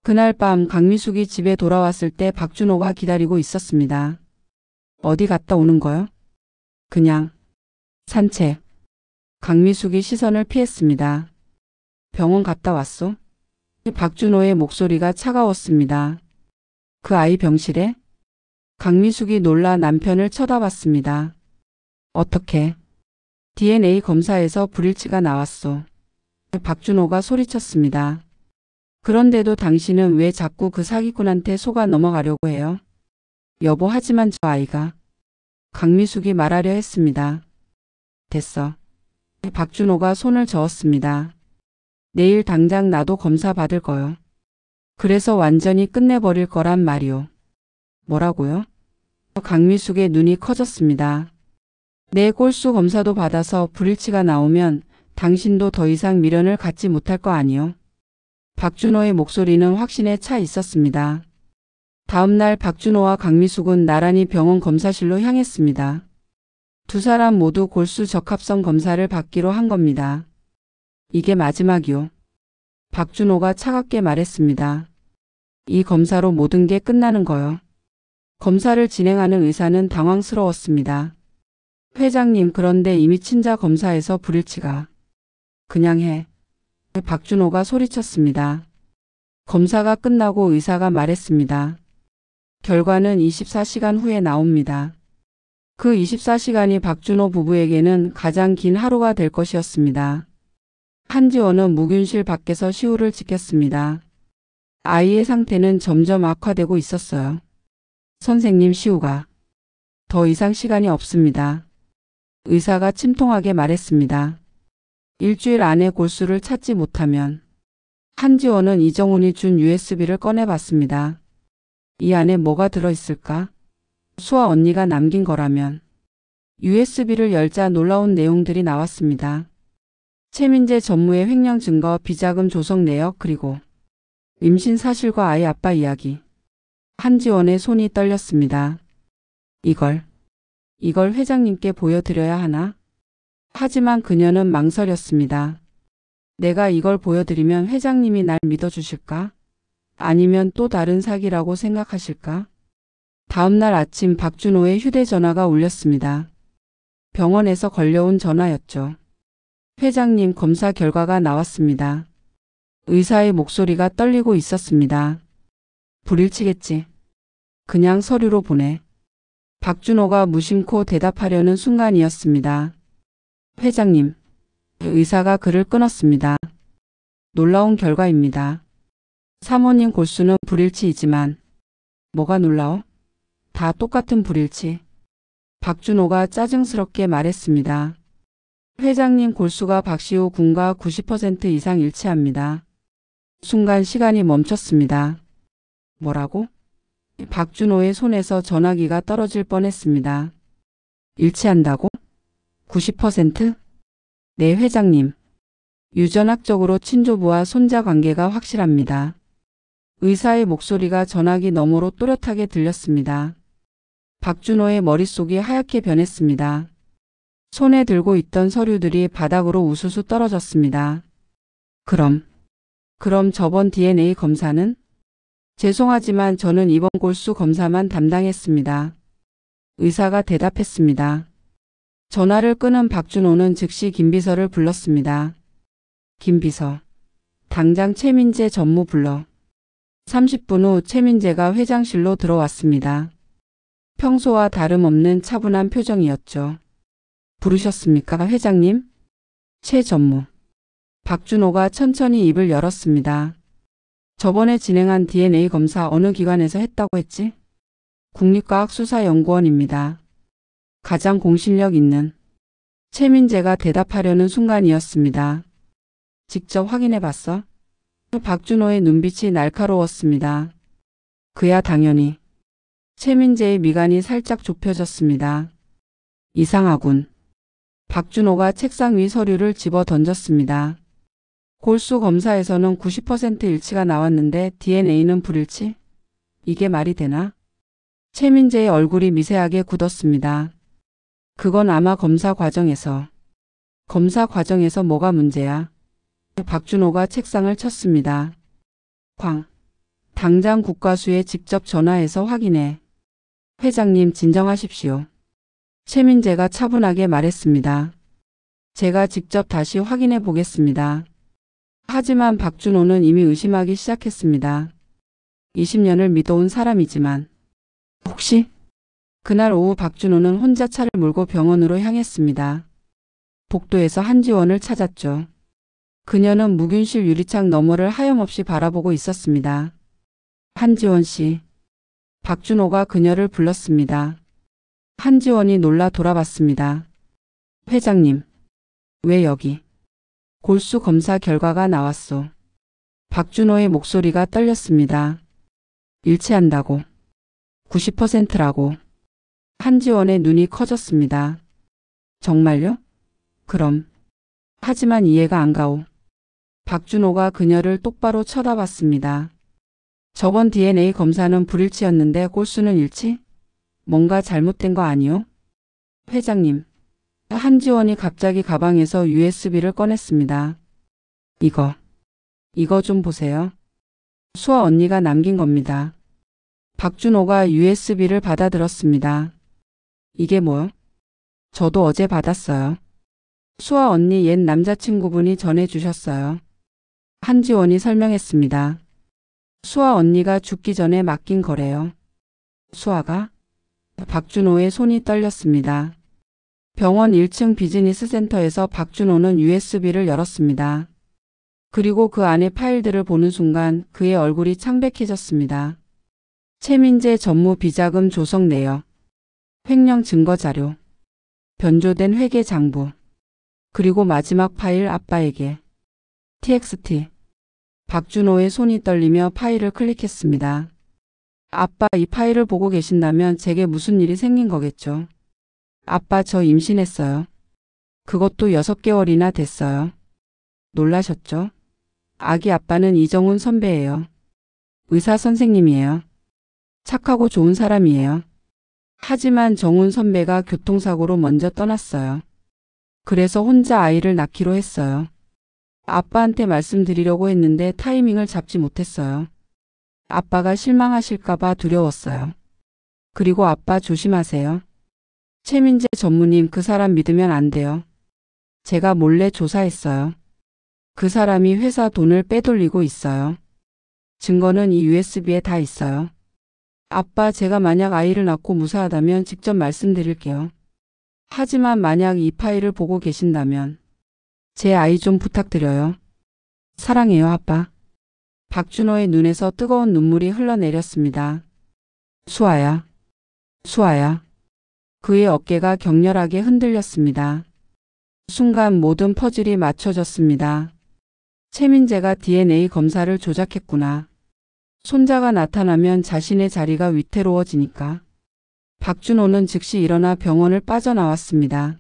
그날 밤 강미숙이 집에 돌아왔을 때 박준호가 기다리고 있었습니다. 어디 갔다 오는 거요? 그냥 산책. 강미숙이 시선을 피했습니다. 병원 갔다 왔소? 박준호의 목소리가 차가웠습니다. 그 아이 병실에? 강미숙이 놀라 남편을 쳐다봤습니다. 어떻게? DNA 검사에서 불일치가 나왔소. 박준호가 소리쳤습니다. 그런데도 당신은 왜 자꾸 그 사기꾼한테 속아 넘어가려고 해요? 여보, 하지만 저 아이가. 강미숙이 말하려 했습니다. 됐어. 박준호가 손을 저었습니다. 내일 당장 나도 검사 받을 거요. 그래서 완전히 끝내버릴 거란 말이오. 뭐라고요? 강미숙의 눈이 커졌습니다. 내 골수 검사도 받아서 불일치가 나오면 당신도 더 이상 미련을 갖지 못할 거 아니요? 박준호의 목소리는 확신에 차 있었습니다. 다음 날 박준호와 강미숙은 나란히 병원 검사실로 향했습니다. 두 사람 모두 골수 적합성 검사를 받기로 한 겁니다. 이게 마지막이요. 박준호가 차갑게 말했습니다. 이 검사로 모든 게 끝나는 거요. 검사를 진행하는 의사는 당황스러웠습니다. 회장님, 그런데 이미 친자 검사에서 불일치가. 그냥 해. 박준호가 소리쳤습니다. 검사가 끝나고 의사가 말했습니다. 결과는 24시간 후에 나옵니다. 그 24시간이 박준호 부부에게는 가장 긴 하루가 될 것이었습니다. 한지원은 묵윤실 밖에서 시우를 지켰습니다. 아이의 상태는 점점 악화되고 있었어요. 선생님, 시우가 더 이상 시간이 없습니다. 의사가 침통하게 말했습니다. 일주일 안에 골수를 찾지 못하면. 한지원은 이정훈이 준 USB를 꺼내봤습니다. 이 안에 뭐가 들어있을까? 수아 언니가 남긴 거라면. USB를 열자 놀라운 내용들이 나왔습니다. 최민재 전무의 횡령 증거, 비자금 조성 내역, 그리고 임신 사실과 아이 아빠 이야기. 한지원의 손이 떨렸습니다. 이걸 회장님께 보여드려야 하나? 하지만 그녀는 망설였습니다. 내가 이걸 보여드리면 회장님이 날 믿어주실까? 아니면 또 다른 사기라고 생각하실까? 다음 날 아침 박준호의 휴대전화가 울렸습니다. 병원에서 걸려온 전화였죠. 회장님, 검사 결과가 나왔습니다. 의사의 목소리가 떨리고 있었습니다. 불일치겠지. 그냥 서류로 보내. 박준호가 무심코 대답하려는 순간이었습니다. 회장님. 의사가 그를 끊었습니다. 놀라운 결과입니다. 사모님 골수는 불일치이지만. 뭐가 놀라워? 다 똑같은 불일치. 박준호가 짜증스럽게 말했습니다. 회장님 골수가 박시우 군과 90% 이상 일치합니다. 순간 시간이 멈췄습니다. 뭐라고? 박준호의 손에서 전화기가 떨어질 뻔했습니다. 일치한다고? 90%? 네, 회장님. 유전학적으로 친조부와 손자 관계가 확실합니다. 의사의 목소리가 전화기 너머로 또렷하게 들렸습니다. 박준호의 머릿속이 하얗게 변했습니다. 손에 들고 있던 서류들이 바닥으로 우수수 떨어졌습니다. 그럼 저번 DNA 검사는? 죄송하지만 저는 이번 골수 검사만 담당했습니다. 의사가 대답했습니다. 전화를 끊은 박준호는 즉시 김비서를 불렀습니다. 김비서, 당장 최민재 전무 불러. 30분 후 최민재가 회장실로 들어왔습니다. 평소와 다름없는 차분한 표정이었죠. 부르셨습니까, 회장님? 최 전무. 박준호가 천천히 입을 열었습니다. 저번에 진행한 DNA 검사 어느 기관에서 했다고 했지? 국립과학수사연구원입니다. 가장 공신력 있는. 최민재가 대답하려는 순간이었습니다. 직접 확인해 봤어? 박준호의 눈빛이 날카로웠습니다. 그야 당연히. 최민재의 미간이 살짝 좁혀졌습니다. 이상하군. 박준호가 책상 위 서류를 집어 던졌습니다. 골수 검사에서는 90% 일치가 나왔는데 DNA는 불일치? 이게 말이 되나? 최민재의 얼굴이 미세하게 굳었습니다. 그건 아마 검사 과정에서 뭐가 문제야? 박준호가 책상을 쳤습니다. 당장 국과수에 직접 전화해서 확인해. 회장님 진정하십시오. 최민재가 차분하게 말했습니다. 제가 직접 다시 확인해 보겠습니다. 하지만 박준호는 이미 의심하기 시작했습니다. 20년을 믿어온 사람이지만 혹시? 그날 오후 박준호는 혼자 차를 몰고 병원으로 향했습니다. 복도에서 한지원을 찾았죠. 그녀는 무균실 유리창 너머를 하염없이 바라보고 있었습니다. 한지원 씨. 박준호가 그녀를 불렀습니다. 한지원이 놀라 돌아봤습니다. 회장님. 왜 여기? 골수 검사 결과가 나왔소. 박준호의 목소리가 떨렸습니다. 일치한다고. 90%라고. 한지원의 눈이 커졌습니다. 정말요? 그럼. 하지만 이해가 안 가오. 박준호가 그녀를 똑바로 쳐다봤습니다. 저번 DNA 검사는 불일치였는데 골수는 일치? 뭔가 잘못된 거 아니요? 회장님. 한지원이 갑자기 가방에서 USB를 꺼냈습니다. 이거 좀 보세요. 수아 언니가 남긴 겁니다. 박준호가 USB를 받아들었습니다. 이게 뭐요? 저도 어제 받았어요. 수아 언니 옛 남자친구분이 전해주셨어요. 한지원이 설명했습니다. 수아 언니가 죽기 전에 맡긴 거래요. 수아가? 박준호의 손이 떨렸습니다. 병원 1층 비즈니스 센터에서 박준호는 USB를 열었습니다. 그리고 그 안에 파일들을 보는 순간 그의 얼굴이 창백해졌습니다. 최민재 전무 비자금 조성 내역, 횡령 증거 자료, 변조된 회계 장부, 그리고 마지막 파일 아빠에게. TXT. 박준호의 손이 떨리며 파일을 클릭했습니다. 아빠 이 파일을 보고 계신다면 제게 무슨 일이 생긴 거겠죠. 아빠 저 임신했어요. 그것도 6개월이나 됐어요. 놀라셨죠? 아기 아빠는 이정훈 선배예요. 의사 선생님이에요. 착하고 좋은 사람이에요. 하지만 정훈 선배가 교통사고로 먼저 떠났어요. 그래서 혼자 아이를 낳기로 했어요. 아빠한테 말씀드리려고 했는데 타이밍을 잡지 못했어요. 아빠가 실망하실까봐 두려웠어요. 그리고 아빠 조심하세요. 최민재 전무님 그 사람 믿으면 안 돼요. 제가 몰래 조사했어요. 그 사람이 회사 돈을 빼돌리고 있어요. 증거는 이 USB에 다 있어요. 아빠 제가 만약 아이를 낳고 무사하다면 직접 말씀드릴게요. 하지만 만약 이 파일을 보고 계신다면 제 아이 좀 부탁드려요. 사랑해요 아빠. 박준호의 눈에서 뜨거운 눈물이 흘러내렸습니다. 수아야. 수아야. 그의 어깨가 격렬하게 흔들렸습니다. 순간 모든 퍼즐이 맞춰졌습니다. 최민재가 DNA 검사를 조작했구나. 손자가 나타나면 자신의 자리가 위태로워지니까. 박준호는 즉시 일어나 병원을 빠져나왔습니다.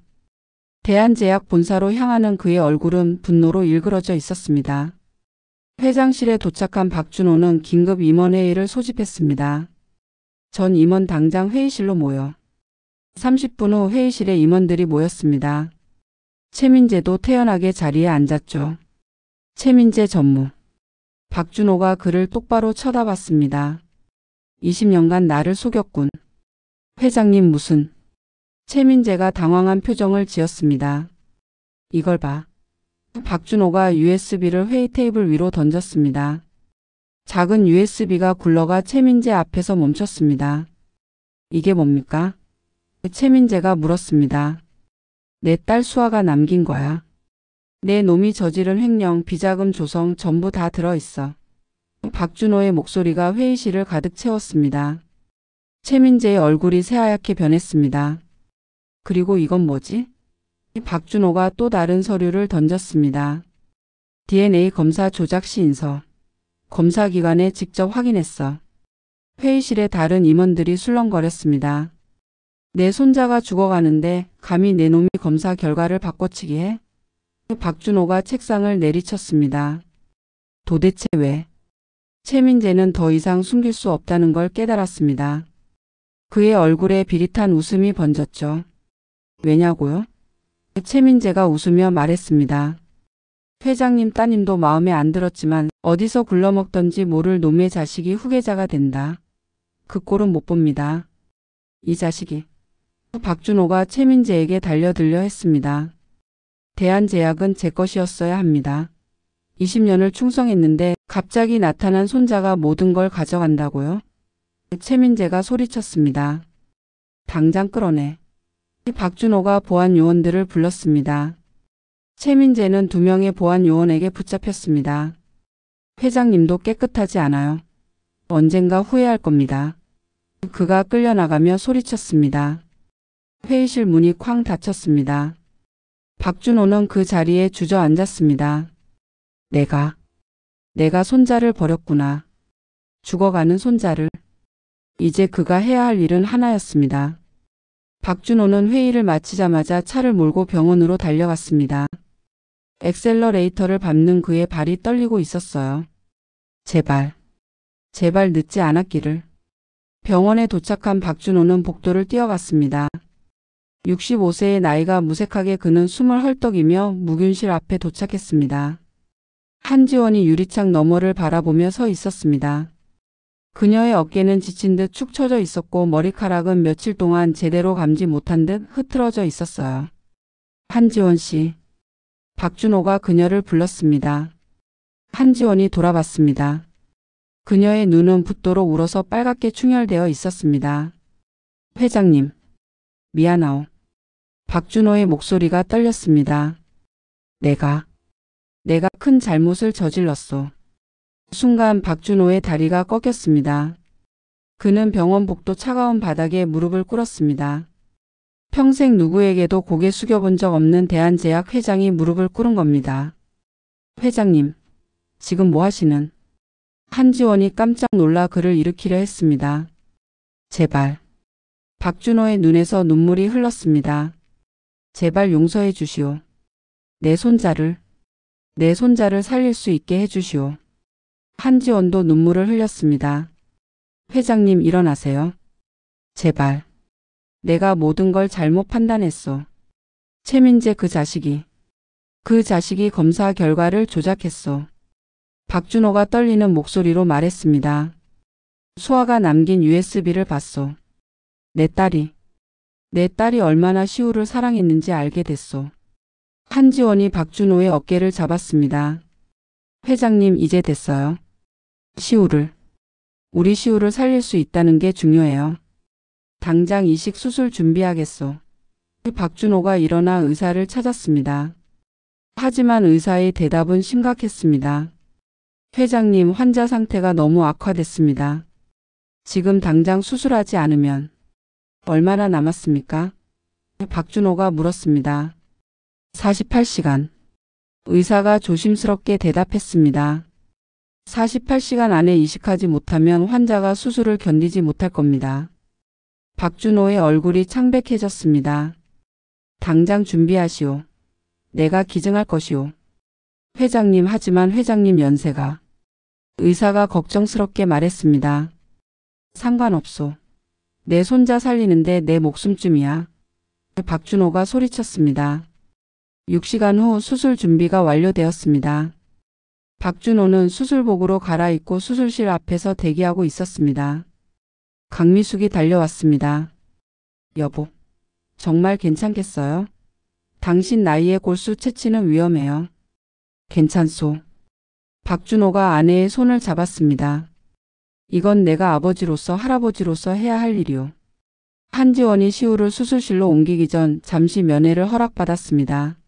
대한제약 본사로 향하는 그의 얼굴은 분노로 일그러져 있었습니다. 회장실에 도착한 박준호는 긴급 임원회의를 소집했습니다. 전 임원 당장 회의실로 모여. 30분 후 회의실에 임원들이 모였습니다. 최민재도 태연하게 자리에 앉았죠. 최민재 전무. 박준호가 그를 똑바로 쳐다봤습니다. 20년간 나를 속였군. 회장님 무슨. 최민재가 당황한 표정을 지었습니다. 이걸 봐. 박준호가 USB를 회의 테이블 위로 던졌습니다. 작은 USB가 굴러가 최민재 앞에서 멈췄습니다. 이게 뭡니까? 최민재가 물었습니다. 내 딸 수아가 남긴 거야. 내 놈이 저지른 횡령, 비자금 조성 전부 다 들어있어. 박준호의 목소리가 회의실을 가득 채웠습니다. 최민재의 얼굴이 새하얗게 변했습니다. 그리고 이건 뭐지? 박준호가 또 다른 서류를 던졌습니다. DNA 검사 조작 시인서. 검사기관에 직접 확인했어. 회의실에 다른 임원들이 술렁거렸습니다. 내 손자가 죽어가는데 감히 내 놈이 검사 결과를 바꿔치기 해? 박준호가 책상을 내리쳤습니다. 도대체 왜? 최민재는 더 이상 숨길 수 없다는 걸 깨달았습니다. 그의 얼굴에 비릿한 웃음이 번졌죠. 왜냐고요? 최민재가 웃으며 말했습니다. 회장님 따님도 마음에 안 들었지만 어디서 굴러먹던지 모를 놈의 자식이 후계자가 된다. 그 꼴은 못 봅니다. 이 자식이. 박준호가 최민재에게 달려들려 했습니다. 대한제약은 제 것이었어야 합니다. 20년을 충성했는데 갑자기 나타난 손자가 모든 걸 가져간다고요? 최민재가 소리쳤습니다. 당장 끌어내. 박준호가 보안 요원들을 불렀습니다. 최민재는 2명의 보안 요원에게 붙잡혔습니다. 회장님도 깨끗하지 않아요. 언젠가 후회할 겁니다. 그가 끌려나가며 소리쳤습니다. 회의실 문이 쾅 닫혔습니다. 박준호는 그 자리에 주저앉았습니다. 내가 손자를 버렸구나. 죽어가는 손자를. 이제 그가 해야 할 일은 하나였습니다. 박준호는 회의를 마치자마자 차를 몰고 병원으로 달려갔습니다. 엑셀러레이터를 밟는 그의 발이 떨리고 있었어요. 제발 늦지 않았기를. 병원에 도착한 박준호는 복도를 뛰어갔습니다. 65세의 나이가 무색하게 그는 숨을 헐떡이며 무균실 앞에 도착했습니다. 한지원이 유리창 너머를 바라보며 서 있었습니다. 그녀의 어깨는 지친 듯 축 처져 있었고 머리카락은 며칠 동안 제대로 감지 못한 듯 흐트러져 있었어요. 한지원 씨. 박준호가 그녀를 불렀습니다. 한지원이 돌아봤습니다. 그녀의 눈은 붓도록 울어서 빨갛게 충혈되어 있었습니다. 회장님. 미안하오. 박준호의 목소리가 떨렸습니다. 내가 큰 잘못을 저질렀소. 순간 박준호의 다리가 꺾였습니다. 그는 병원 복도 차가운 바닥에 무릎을 꿇었습니다. 평생 누구에게도 고개 숙여본 적 없는 대한제약 회장이 무릎을 꿇은 겁니다. 회장님, 지금 뭐 하시는? 한지원이 깜짝 놀라 그를 일으키려 했습니다. 제발. 박준호의 눈에서 눈물이 흘렀습니다. 제발 용서해 주시오. 내 손자를 살릴 수 있게 해주시오. 한지원도 눈물을 흘렸습니다. 회장님 일어나세요. 제발. 내가 모든 걸 잘못 판단했소. 최민재 그 자식이 검사 결과를 조작했소. 박준호가 떨리는 목소리로 말했습니다. 수아가 남긴 USB를 봤소. 내 딸이 얼마나 시우를 사랑했는지 알게 됐소. 한지원이 박준호의 어깨를 잡았습니다. 회장님 이제 됐어요. 우리 시우를 살릴 수 있다는 게 중요해요. 당장 이식 수술 준비하겠소. 박준호가 일어나 의사를 찾았습니다. 하지만 의사의 대답은 심각했습니다. 회장님 환자 상태가 너무 악화됐습니다. 지금 당장 수술하지 않으면 얼마나 남았습니까? 박준호가 물었습니다. 48시간. 의사가 조심스럽게 대답했습니다. 48시간 안에 이식하지 못하면 환자가 수술을 견디지 못할 겁니다. 박준호의 얼굴이 창백해졌습니다. 당장 준비하시오. 내가 기증할 것이오. 회장님, 하지만 회장님 연세가. 의사가 걱정스럽게 말했습니다. 상관없소. 내 손자 살리는데 내 목숨쯤이야. 박준호가 소리쳤습니다. 6시간 후 수술 준비가 완료되었습니다. 박준호는 수술복으로 갈아입고 수술실 앞에서 대기하고 있었습니다. 강미숙이 달려왔습니다. 여보, 정말 괜찮겠어요? 당신 나이에 골수 채취는 위험해요. 괜찮소. 박준호가 아내의 손을 잡았습니다. 이건 내가 아버지로서 할아버지로서 해야 할 일이오. 한지원이 시우를 수술실로 옮기기 전 잠시 면회를 허락받았습니다.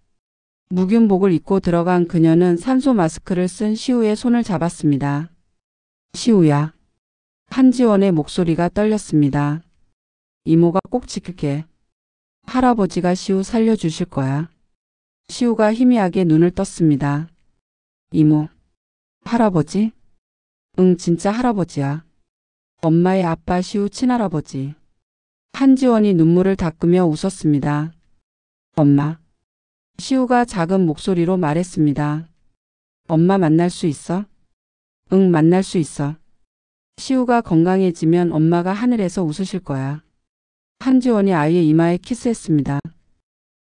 묵윤복을 입고 들어간 그녀는 산소 마스크를 쓴 시우의 손을 잡았습니다. 시우야. 한지원의 목소리가 떨렸습니다. 이모가 꼭 지킬게. 할아버지가 시우 살려주실 거야. 시우가 희미하게 눈을 떴습니다. 이모. 할아버지? 응, 진짜 할아버지야. 엄마의 아빠 시우 친할아버지. 한지원이 눈물을 닦으며 웃었습니다. 엄마. 시우가 작은 목소리로 말했습니다. 엄마 만날 수 있어? 응, 만날 수 있어. 시우가 건강해지면 엄마가 하늘에서 웃으실 거야. 한지원이 아이의 이마에 키스했습니다.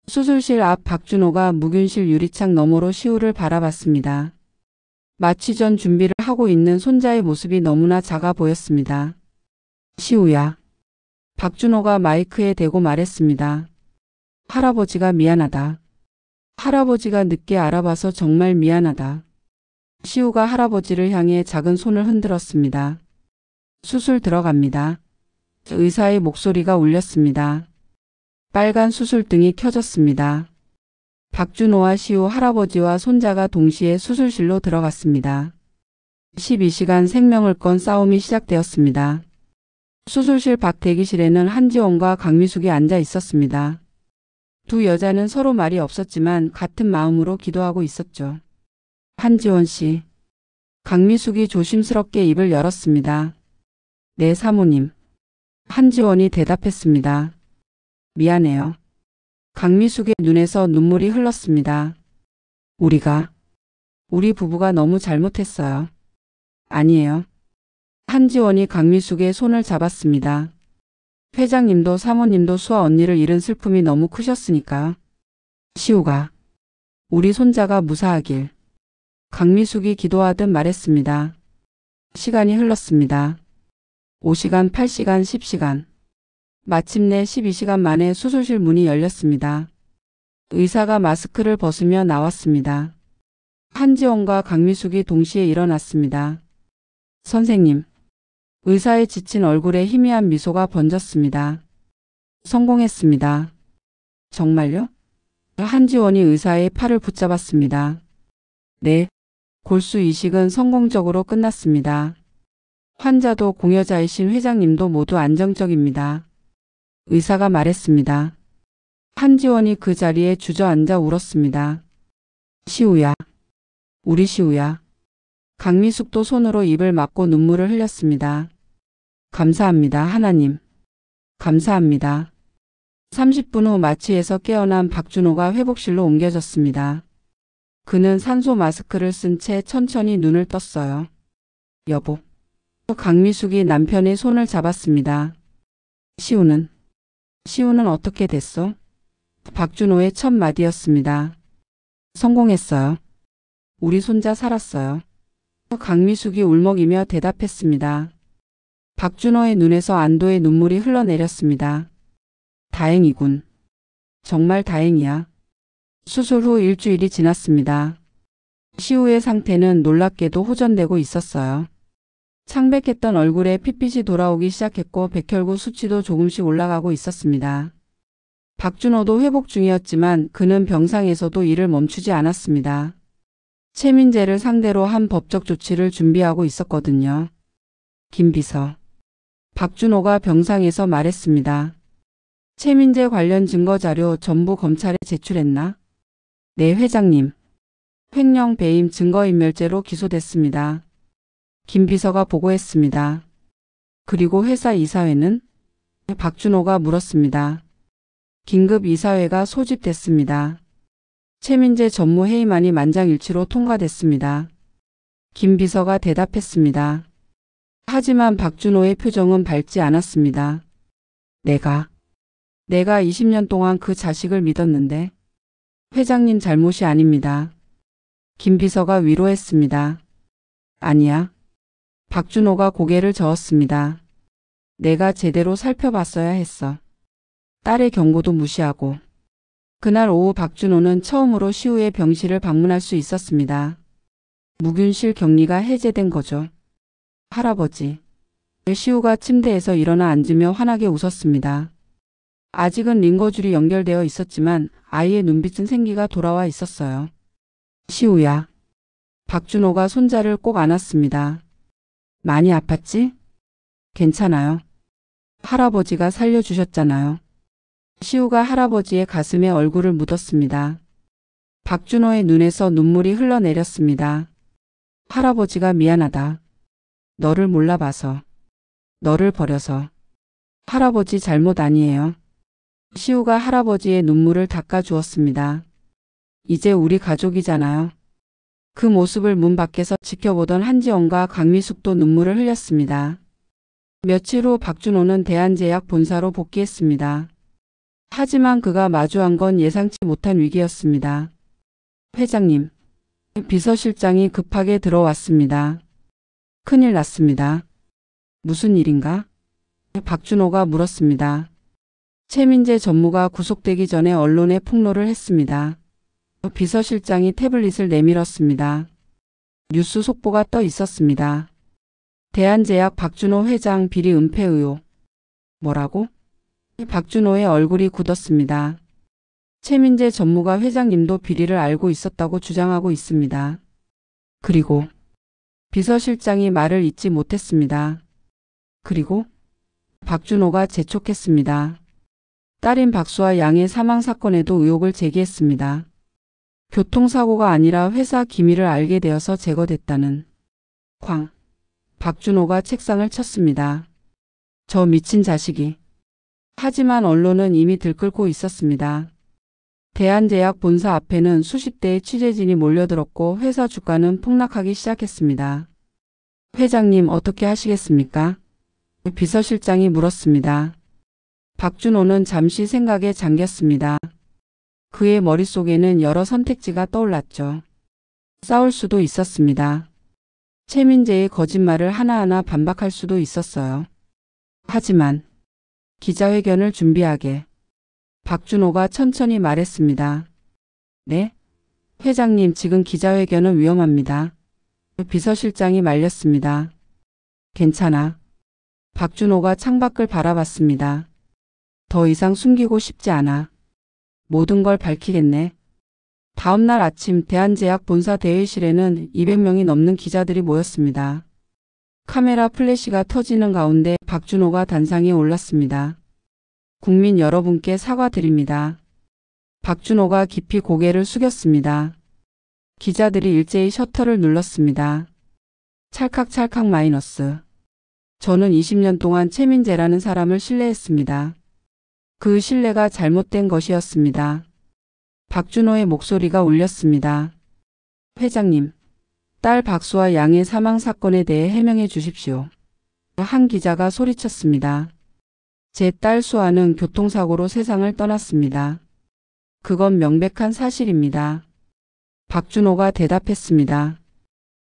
수술실 앞 박준호가 묵윤실 유리창 너머로 시우를 바라봤습니다. 마취 전 준비를 하고 있는 손자의 모습이 너무나 작아 보였습니다. 시우야. 박준호가 마이크에 대고 말했습니다. 할아버지가 미안하다. 할아버지가 늦게 알아봐서 정말 미안하다. 시우가 할아버지를 향해 작은 손을 흔들었습니다. 수술 들어갑니다. 의사의 목소리가 울렸습니다. 빨간 수술등이 켜졌습니다. 박준호와 시우 할아버지와 손자가 동시에 수술실로 들어갔습니다. 12시간 생명을 건 싸움이 시작되었습니다. 수술실 밖 대기실에는 한지원과 강미숙이 앉아 있었습니다. 두 여자는 서로 말이 없었지만 같은 마음으로 기도하고 있었죠. 한지원 씨. 강미숙이 조심스럽게 입을 열었습니다. 네, 사모님. 한지원이 대답했습니다. 미안해요. 강미숙의 눈에서 눈물이 흘렀습니다. 우리 부부가 너무 잘못했어요. 아니에요. 한지원이 강미숙의 손을 잡았습니다. 회장님도 사모님도 수아 언니를 잃은 슬픔이 너무 크셨으니까요. 시우가. 우리 손자가 무사하길. 강미숙이 기도하듯 말했습니다. 시간이 흘렀습니다. 5시간, 8시간, 10시간. 마침내 12시간 만에 수술실 문이 열렸습니다. 의사가 마스크를 벗으며 나왔습니다. 한지원과 강미숙이 동시에 일어났습니다. 선생님. 의사의 지친 얼굴에 희미한 미소가 번졌습니다. 성공했습니다. 정말요? 한지원이 의사의 팔을 붙잡았습니다. 네. 골수 이식은 성공적으로 끝났습니다. 환자도 공여자이신 회장님도 모두 안정적입니다. 의사가 말했습니다. 한지원이 그 자리에 주저앉아 울었습니다. 시우야. 우리 시우야. 강미숙도 손으로 입을 막고 눈물을 흘렸습니다. 감사합니다, 하나님. 감사합니다. 30분 후 마취에서 깨어난 박준호가 회복실로 옮겨졌습니다. 그는 산소 마스크를 쓴 채 천천히 눈을 떴어요. 여보. 강미숙이 남편의 손을 잡았습니다. 시우는 어떻게 됐어? 박준호의 첫 마디였습니다. 성공했어요. 우리 손자 살았어요. 강미숙이 울먹이며 대답했습니다. 박준호의 눈에서 안도의 눈물이 흘러내렸습니다. 다행이군. 정말 다행이야. 수술 후 일주일이 지났습니다. 시우의 상태는 놀랍게도 호전되고 있었어요. 창백했던 얼굴에 핏빛이 돌아오기 시작했고 백혈구 수치도 조금씩 올라가고 있었습니다. 박준호도 회복 중이었지만 그는 병상에서도 일을 멈추지 않았습니다. 최민재를 상대로 한 법적 조치를 준비하고 있었거든요. 김 비서. 박준호가 병상에서 말했습니다. 최민재 관련 증거자료 전부 검찰에 제출했나? 네, 회장님. 횡령 배임 증거인멸죄로 기소됐습니다. 김 비서가 보고했습니다. 그리고 회사 이사회는? 박준호가 물었습니다. 긴급 이사회가 소집됐습니다. 최민재 전무회의만이 만장일치로 통과됐습니다. 김 비서가 대답했습니다. 하지만 박준호의 표정은 밝지 않았습니다. 내가 20년 동안 그 자식을 믿었는데 회장님 잘못이 아닙니다. 김 비서가 위로했습니다. 아니야. 박준호가 고개를 저었습니다. 내가 제대로 살펴봤어야 했어. 딸의 경고도 무시하고. 그날 오후 박준호는 처음으로 시우의 병실을 방문할 수 있었습니다. 무균실 격리가 해제된 거죠. 할아버지. 시우가 침대에서 일어나 앉으며 환하게 웃었습니다. 아직은 링거줄이 연결되어 있었지만 아이의 눈빛은 생기가 돌아와 있었어요. 시우야. 박준호가 손자를 꼭 안았습니다. 많이 아팠지? 괜찮아요. 할아버지가 살려주셨잖아요. 시우가 할아버지의 가슴에 얼굴을 묻었습니다. 박준호의 눈에서 눈물이 흘러내렸습니다. 할아버지가 미안하다. 너를 몰라봐서. 너를 버려서. 할아버지 잘못 아니에요. 시우가 할아버지의 눈물을 닦아주었습니다. 이제 우리 가족이잖아요. 그 모습을 문 밖에서 지켜보던 한지원과 강미숙도 눈물을 흘렸습니다. 며칠 후 박준호는 대한제약 본사로 복귀했습니다. 하지만 그가 마주한 건 예상치 못한 위기였습니다. 회장님, 비서실장이 급하게 들어왔습니다. 큰일 났습니다. 무슨 일인가? 박준호가 물었습니다. 최민재 전무가 구속되기 전에 언론에 폭로를 했습니다. 비서실장이 태블릿을 내밀었습니다. 뉴스 속보가 떠 있었습니다. 대한제약 박준호 회장 비리 은폐 의혹. 뭐라고? 박준호의 얼굴이 굳었습니다. 최민재 전무가 회장님도 비리를 알고 있었다고 주장하고 있습니다. 그리고 비서실장이 말을 잇지 못했습니다. 그리고 박준호가 재촉했습니다. 딸인 박수와 양의 사망 사건에도 의혹을 제기했습니다. 교통사고가 아니라 회사 기밀을 알게 되어서 제거됐다는. 박준호가 책상을 쳤습니다. 저 미친 자식이. 하지만 언론은 이미 들끓고 있었습니다. 대한제약 본사 앞에는 수십 대의 취재진이 몰려들었고 회사 주가는 폭락하기 시작했습니다. 회장님 어떻게 하시겠습니까? 비서실장이 물었습니다. 박준호는 잠시 생각에 잠겼습니다. 그의 머릿속에는 여러 선택지가 떠올랐죠. 싸울 수도 있었습니다. 최민재의 거짓말을 하나하나 반박할 수도 있었어요. 하지만 기자회견을 준비하게. 박준호가 천천히 말했습니다. 네? 회장님 지금 기자회견은 위험합니다. 비서실장이 말렸습니다. 괜찮아. 박준호가 창밖을 바라봤습니다. 더 이상 숨기고 싶지 않아. 모든 걸 밝히겠네. 다음 날 아침 대한제약 본사 대회실에는 200명이 넘는 기자들이 모였습니다. 카메라 플래시가 터지는 가운데 박준호가 단상에 올랐습니다. 국민 여러분께 사과드립니다. 박준호가 깊이 고개를 숙였습니다. 기자들이 일제히 셔터를 눌렀습니다. 찰칵찰칵 마이너스. 저는 20년 동안 최민재라는 사람을 신뢰했습니다. 그 신뢰가 잘못된 것이었습니다. 박준호의 목소리가 울렸습니다. 회장님, 딸 박수와 양의 사망 사건에 대해 해명해 주십시오. 한 기자가 소리쳤습니다. 제 딸 수아는 교통사고로 세상을 떠났습니다. 그건 명백한 사실입니다. 박준호가 대답했습니다.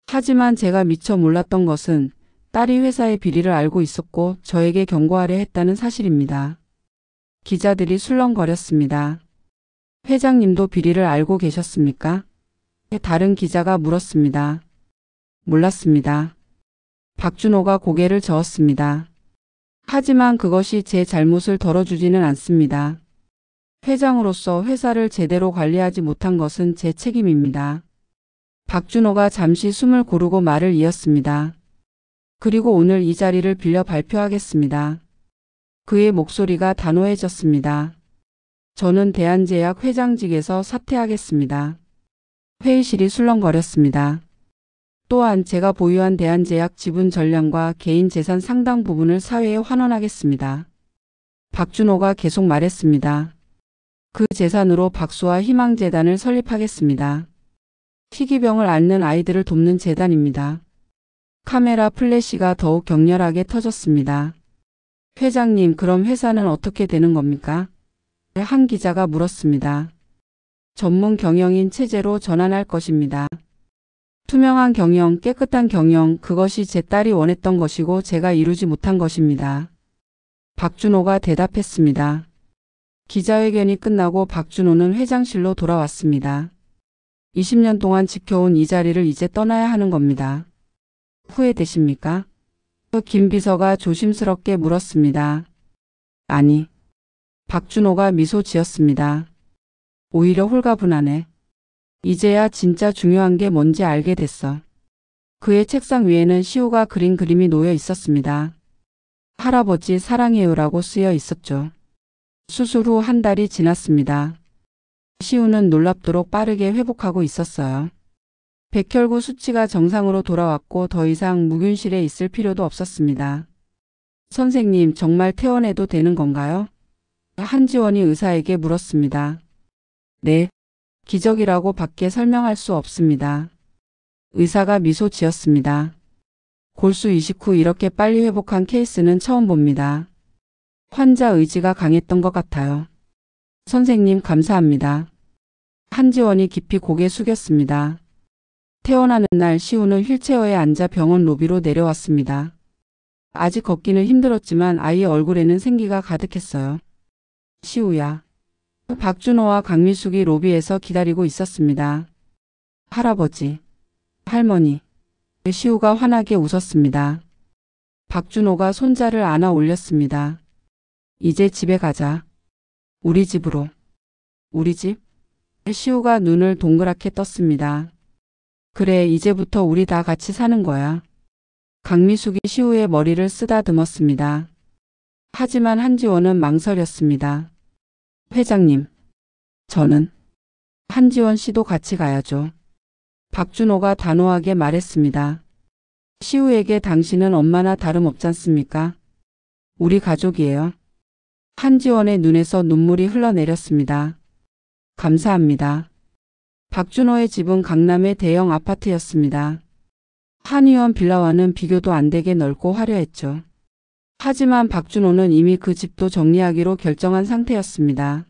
하지만 제가 미처 몰랐던 것은 딸이 회사의 비리를 알고 있었고 저에게 경고하려 했다는 사실입니다. 기자들이 술렁거렸습니다. 회장님도 비리를 알고 계셨습니까? 다른 기자가 물었습니다. 몰랐습니다. 박준호가 고개를 저었습니다. 하지만 그것이 제 잘못을 덜어주지는 않습니다. 회장으로서 회사를 제대로 관리하지 못한 것은 제 책임입니다. 박준호가 잠시 숨을 고르고 말을 이었습니다. 그리고 오늘 이 자리를 빌려 발표하겠습니다. 그의 목소리가 단호해졌습니다. 저는 대한제약 회장직에서 사퇴하겠습니다. 회의실이 술렁거렸습니다. 또한 제가 보유한 대한제약 지분 전량과 개인 재산 상당 부분을 사회에 환원하겠습니다. 박준호가 계속 말했습니다. 그 재산으로 박수와 희망재단을 설립하겠습니다. 희귀병을 앓는 아이들을 돕는 재단입니다. 카메라 플래시가 더욱 격렬하게 터졌습니다. 회장님, 그럼 회사는 어떻게 되는 겁니까? 한 기자가 물었습니다. 전문 경영인 체제로 전환할 것입니다. 투명한 경영, 깨끗한 경영, 그것이 제 딸이 원했던 것이고 제가 이루지 못한 것입니다. 박준호가 대답했습니다. 기자회견이 끝나고 박준호는 회장실로 돌아왔습니다. 20년 동안 지켜온 이 자리를 이제 떠나야 하는 겁니다. 후회되십니까? 김 비서가 조심스럽게 물었습니다. 아니. 박준호가 미소 지었습니다. 오히려 홀가분하네. 이제야 진짜 중요한 게 뭔지 알게 됐어. 그의 책상 위에는 시우가 그린 그림이 놓여 있었습니다. 할아버지 사랑해요라고 쓰여 있었죠. 수술 후 한 달이 지났습니다. 시우는 놀랍도록 빠르게 회복하고 있었어요. 백혈구 수치가 정상으로 돌아왔고 더 이상 무균실에 있을 필요도 없었습니다. 선생님, 정말 퇴원해도 되는 건가요? 한지원이 의사에게 물었습니다. 네, 기적이라고 밖에 설명할 수 없습니다. 의사가 미소 지었습니다. 골수 이식 후 이렇게 빨리 회복한 케이스는 처음 봅니다. 환자 의지가 강했던 것 같아요. 선생님, 감사합니다. 한지원이 깊이 고개 숙였습니다. 퇴원하는 날 시우는 휠체어에 앉아 병원 로비로 내려왔습니다. 아직 걷기는 힘들었지만 아이의 얼굴에는 생기가 가득했어요. 시우야. 박준호와 강미숙이 로비에서 기다리고 있었습니다. 할아버지, 할머니. 시우가 환하게 웃었습니다. 박준호가 손자를 안아 올렸습니다. 이제 집에 가자. 우리 집으로. 우리 집? 시우가 눈을 동그랗게 떴습니다. 그래, 이제부터 우리 다 같이 사는 거야. 강미숙이 시우의 머리를 쓰다듬었습니다. 하지만 한지원은 망설였습니다. 회장님, 저는 한지원 씨도 같이 가야죠. 박준호가 단호하게 말했습니다. 시우에게 당신은 엄마나 다름없잖습니까? 우리 가족이에요. 한지원의 눈에서 눈물이 흘러내렸습니다. 감사합니다. 박준호의 집은 강남의 대형 아파트였습니다. 한의원 빌라와는 비교도 안 되게 넓고 화려했죠. 하지만 박준호는 이미 그 집도 정리하기로 결정한 상태였습니다.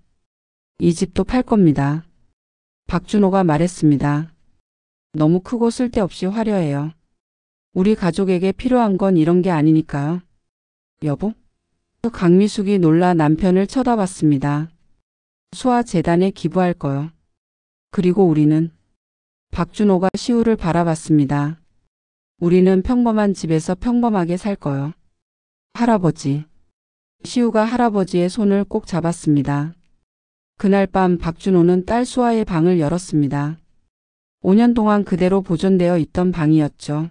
이 집도 팔 겁니다. 박준호가 말했습니다. 너무 크고 쓸데없이 화려해요. 우리 가족에게 필요한 건 이런 게 아니니까요. 여보? 강미숙이 놀라 남편을 쳐다봤습니다. 수아 재단에 기부할 거요. 그리고 우리는 박준호가 시우를 바라봤습니다. 우리는 평범한 집에서 평범하게 살 거요. 할아버지. 시우가 할아버지의 손을 꼭 잡았습니다. 그날 밤 박준호는 딸 수아의 방을 열었습니다. 5년 동안 그대로 보존되어 있던 방이었죠.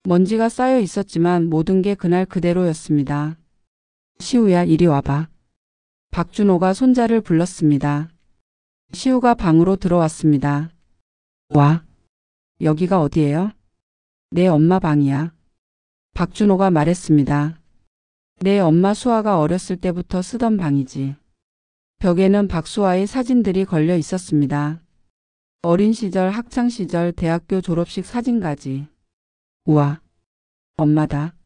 먼지가 쌓여 있었지만 모든 게 그날 그대로였습니다. 시우야, 이리 와봐. 박준호가 손자를 불렀습니다. 시우가 방으로 들어왔습니다. 와. 여기가 어디예요? 내 엄마 방이야. 박준호가 말했습니다. 내 엄마 수아가 어렸을 때부터 쓰던 방이지. 벽에는 박수아의 사진들이 걸려 있었습니다. 어린 시절, 학창 시절, 대학교 졸업식 사진까지. 우와. 엄마다.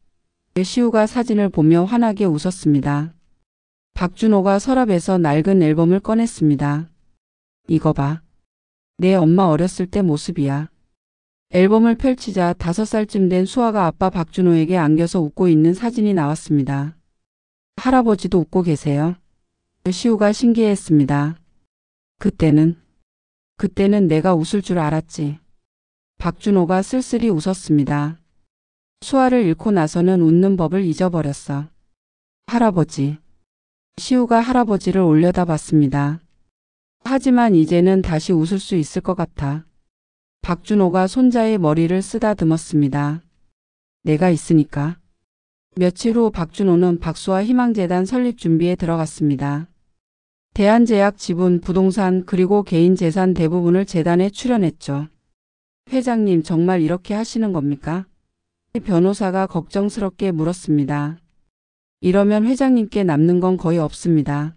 시우가 사진을 보며 환하게 웃었습니다. 박준호가 서랍에서 낡은 앨범을 꺼냈습니다. 이거 봐. 내 엄마 어렸을 때 모습이야. 앨범을 펼치자 5살쯤 된 수아가 아빠 박준호에게 안겨서 웃고 있는 사진이 나왔습니다. 할아버지도 웃고 계세요. 시우가 신기해했습니다. 그때는 내가 웃을 줄 알았지. 박준호가 쓸쓸히 웃었습니다. 수아를 잃고 나서는 웃는 법을 잊어버렸어. 할아버지. 시우가 할아버지를 올려다봤습니다. 하지만 이제는 다시 웃을 수 있을 것 같아. 박준호가 손자의 머리를 쓰다듬었습니다. 내가 있으니까. 며칠 후 박준호는 박수아 희망재단 설립 준비에 들어갔습니다. 대한제약 지분, 부동산 그리고 개인 재산 대부분을 재단에 출연했죠. 회장님 정말 이렇게 하시는 겁니까? 변호사가 걱정스럽게 물었습니다. 이러면 회장님께 남는 건 거의 없습니다.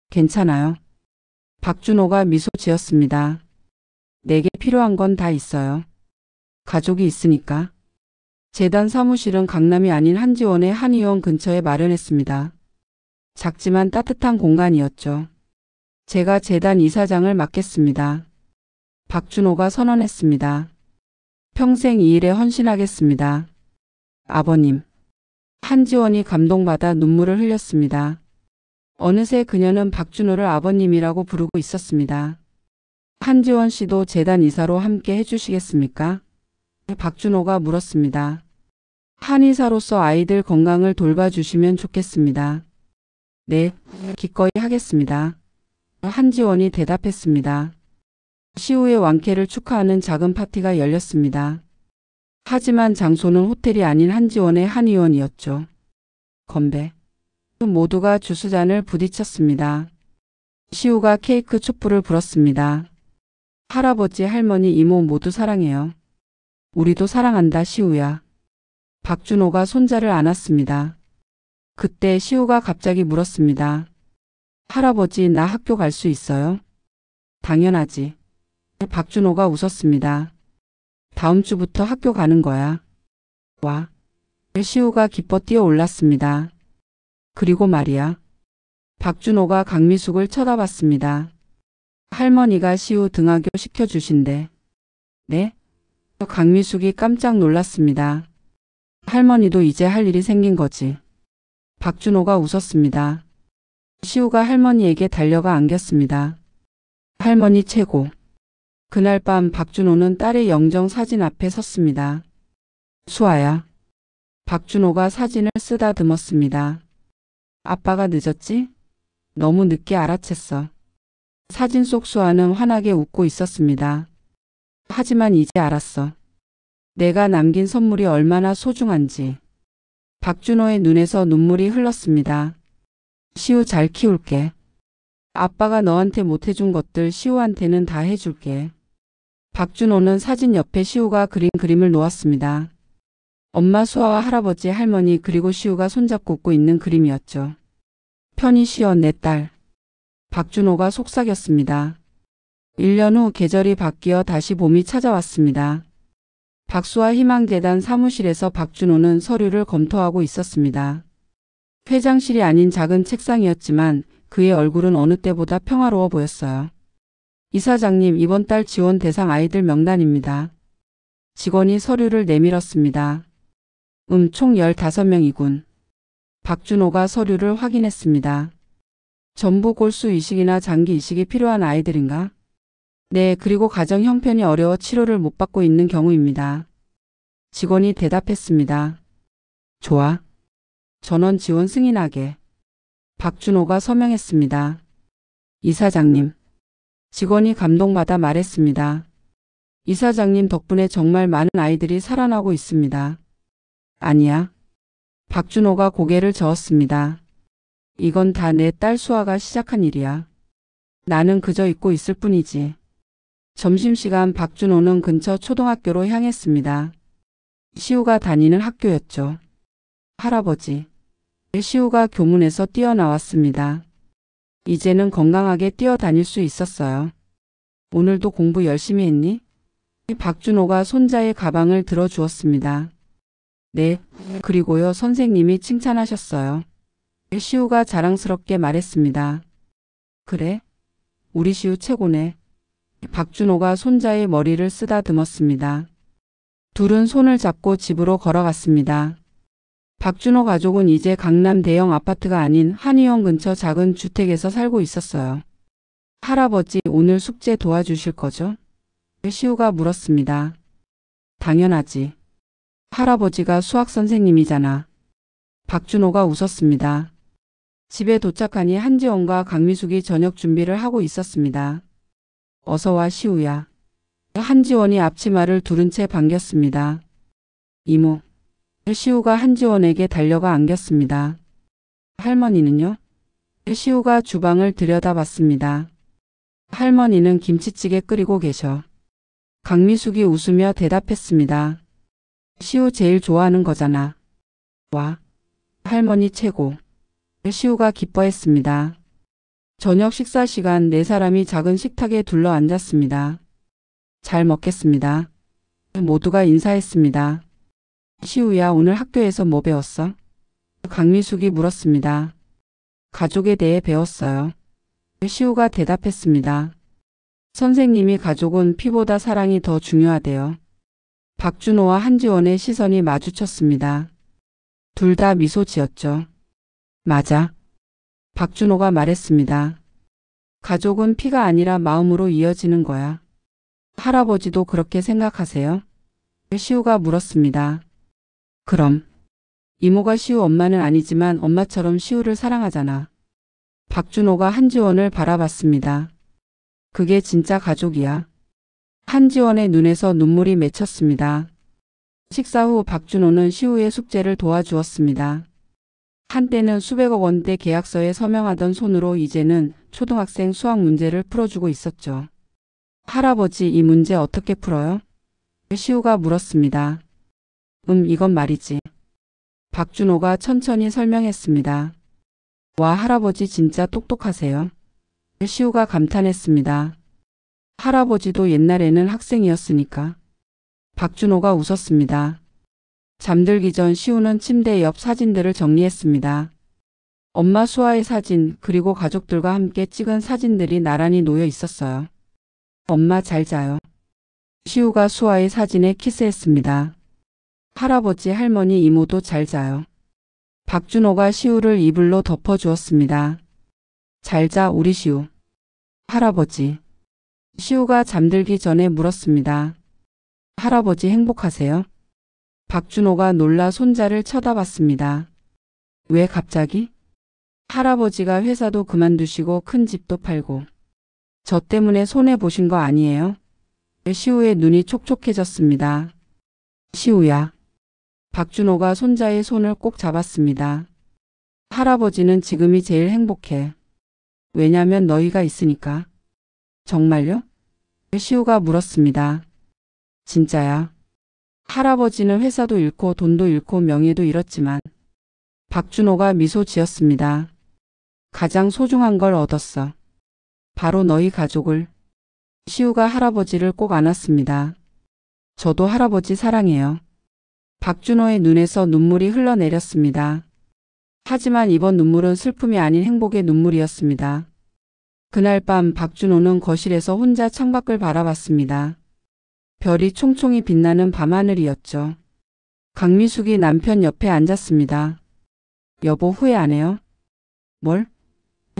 괜찮아요. 박준호가 미소 지었습니다. 내게 필요한 건 다 있어요. 가족이 있으니까. 재단 사무실은 강남이 아닌 한지원의 한의원 근처에 마련했습니다. 작지만 따뜻한 공간이었죠. 제가 재단 이사장을 맡겠습니다. 박준호가 선언했습니다. 평생 이 일에 헌신하겠습니다. 아버님. 한지원이 감동받아 눈물을 흘렸습니다. 어느새 그녀는 박준호를 아버님이라고 부르고 있었습니다. 한지원 씨도 재단 이사로 함께 해주시겠습니까? 박준호가 물었습니다. 한의사로서 아이들 건강을 돌봐주시면 좋겠습니다. 네, 기꺼이 하겠습니다. 한지원이 대답했습니다. 시우의 완쾌를 축하하는 작은 파티가 열렸습니다. 하지만 장소는 호텔이 아닌 한지원의 한의원이었죠. 건배. 모두가 주스잔을 부딪혔습니다. 시우가 케이크 촛불을 불었습니다. 할아버지, 할머니, 이모 모두 사랑해요. 우리도 사랑한다, 시우야. 박준호가 손자를 안았습니다. 그때 시우가 갑자기 물었습니다. 할아버지, 나 학교 갈 수 있어요? 당연하지. 박준호가 웃었습니다. 다음 주부터 학교 가는 거야. 와. 시우가 기뻐 뛰어올랐습니다. 그리고 말이야. 박준호가 강미숙을 쳐다봤습니다. 할머니가 시우 등하교 시켜주신대. 네? 강미숙이 깜짝 놀랐습니다. 할머니도 이제 할 일이 생긴 거지. 박준호가 웃었습니다. 시우가 할머니에게 달려가 안겼습니다. 할머니 최고. 그날 밤 박준호는 딸의 영정 사진 앞에 섰습니다. 수아야. 박준호가 사진을 쓰다듬었습니다. 아빠가 늦었지? 너무 늦게 알아챘어. 사진 속 수아는 환하게 웃고 있었습니다. 하지만 이제 알았어. 내가 남긴 선물이 얼마나 소중한지. 박준호의 눈에서 눈물이 흘렀습니다. 시우 잘 키울게. 아빠가 너한테 못해준 것들 시우한테는 다 해줄게. 박준호는 사진 옆에 시우가 그린 그림을 놓았습니다. 엄마, 수아와 할아버지, 할머니 그리고 시우가 손잡고 웃고 있는 그림이었죠. 편히 쉬어 내 딸. 박준호가 속삭였습니다. 1년 후 계절이 바뀌어 다시 봄이 찾아왔습니다. 박수아 희망재단 사무실에서 박준호는 서류를 검토하고 있었습니다. 회장실이 아닌 작은 책상이었지만 그의 얼굴은 어느 때보다 평화로워 보였어요. 이사장님, 이번 달 지원 대상 아이들 명단입니다. 직원이 서류를 내밀었습니다. 총 15명이군. 박준호가 서류를 확인했습니다. 전부 골수 이식이나 장기 이식이 필요한 아이들인가? 네, 그리고 가정 형편이 어려워 치료를 못 받고 있는 경우입니다. 직원이 대답했습니다. 좋아. 전원 지원 승인하게. 박준호가 서명했습니다. 이사장님. 직원이 감동받아 말했습니다. 이사장님 덕분에 정말 많은 아이들이 살아나고 있습니다. 아니야. 박준호가 고개를 저었습니다. 이건 다 내 딸 수아가 시작한 일이야. 나는 그저 잊고 있을 뿐이지. 점심시간 박준호는 근처 초등학교로 향했습니다. 시우가 다니는 학교였죠. 할아버지. 시우가 교문에서 뛰어나왔습니다. 이제는 건강하게 뛰어다닐 수 있었어요. 오늘도 공부 열심히 했니? 박준호가 손자의 가방을 들어주었습니다. 네, 그리고요 선생님이 칭찬하셨어요. 시우가 자랑스럽게 말했습니다. 그래? 우리 시우 최고네. 박준호가 손자의 머리를 쓰다듬었습니다. 둘은 손을 잡고 집으로 걸어갔습니다. 박준호 가족은 이제 강남 대형 아파트가 아닌 한의원 근처 작은 주택에서 살고 있었어요. 할아버지, 오늘 숙제 도와주실 거죠? 시우가 물었습니다. 당연하지. 할아버지가 수학 선생님이잖아. 박준호가 웃었습니다. 집에 도착하니 한지원과 강미숙이 저녁 준비를 하고 있었습니다. 어서 와, 시우야. 한지원이 앞치마를 두른 채 반겼습니다. 이모. 시우가 한지원에게 달려가 안겼습니다. 할머니는요? 시우가 주방을 들여다봤습니다. 할머니는 김치찌개 끓이고 계셔. 강미숙이 웃으며 대답했습니다. 시우 제일 좋아하는 거잖아. 와, 할머니 최고. 시우가 기뻐했습니다. 저녁 식사 시간 네 사람이 작은 식탁에 둘러 앉았습니다. 잘 먹겠습니다. 모두가 인사했습니다. 시우야, 오늘 학교에서 뭐 배웠어? 강미숙이 물었습니다. 가족에 대해 배웠어요. 시우가 대답했습니다. 선생님이 가족은 피보다 사랑이 더 중요하대요. 박준호와 한지원의 시선이 마주쳤습니다. 둘 다 미소 지었죠. 맞아. 박준호가 말했습니다. 가족은 피가 아니라 마음으로 이어지는 거야. 할아버지도 그렇게 생각하세요? 시우가 물었습니다. 그럼. 이모가 시우 엄마는 아니지만 엄마처럼 시우를 사랑하잖아. 박준호가 한지원을 바라봤습니다. 그게 진짜 가족이야. 한지원의 눈에서 눈물이 맺혔습니다. 식사 후 박준호는 시우의 숙제를 도와주었습니다. 한때는 수백억 원대 계약서에 서명하던 손으로 이제는 초등학생 수학 문제를 풀어주고 있었죠. 할아버지, 이 문제 어떻게 풀어요? 시우가 물었습니다. 이건 말이지. 박준호가 천천히 설명했습니다. 와, 할아버지 진짜 똑똑하세요. 시우가 감탄했습니다. 할아버지도 옛날에는 학생이었으니까. 박준호가 웃었습니다. 잠들기 전 시우는 침대 옆 사진들을 정리했습니다. 엄마 수아의 사진, 그리고 가족들과 함께 찍은 사진들이 나란히 놓여 있었어요. 엄마 잘 자요. 시우가 수아의 사진에 키스했습니다. 할아버지, 할머니, 이모도 잘 자요. 박준호가 시우를 이불로 덮어주었습니다. 잘 자, 우리 시우. 할아버지. 시우가 잠들기 전에 물었습니다. 할아버지 행복하세요? 박준호가 놀라 손자를 쳐다봤습니다. 왜 갑자기? 할아버지가 회사도 그만두시고 큰 집도 팔고. 저 때문에 손해보신 거 아니에요? 시우의 눈이 촉촉해졌습니다. 시우야. 박준호가 손자의 손을 꼭 잡았습니다. 할아버지는 지금이 제일 행복해. 왜냐면 너희가 있으니까. 정말요? 시우가 물었습니다. 진짜야. 할아버지는 회사도 잃고 돈도 잃고 명예도 잃었지만 박준호가 미소 지었습니다. 가장 소중한 걸 얻었어. 바로 너희 가족을. 시우가 할아버지를 꼭 안았습니다. 저도 할아버지 사랑해요. 박준호의 눈에서 눈물이 흘러내렸습니다. 하지만 이번 눈물은 슬픔이 아닌 행복의 눈물이었습니다. 그날 밤 박준호는 거실에서 혼자 창밖을 바라봤습니다. 별이 총총히 빛나는 밤하늘이었죠. 강미숙이 남편 옆에 앉았습니다. 여보, 후회 안 해요? 뭘?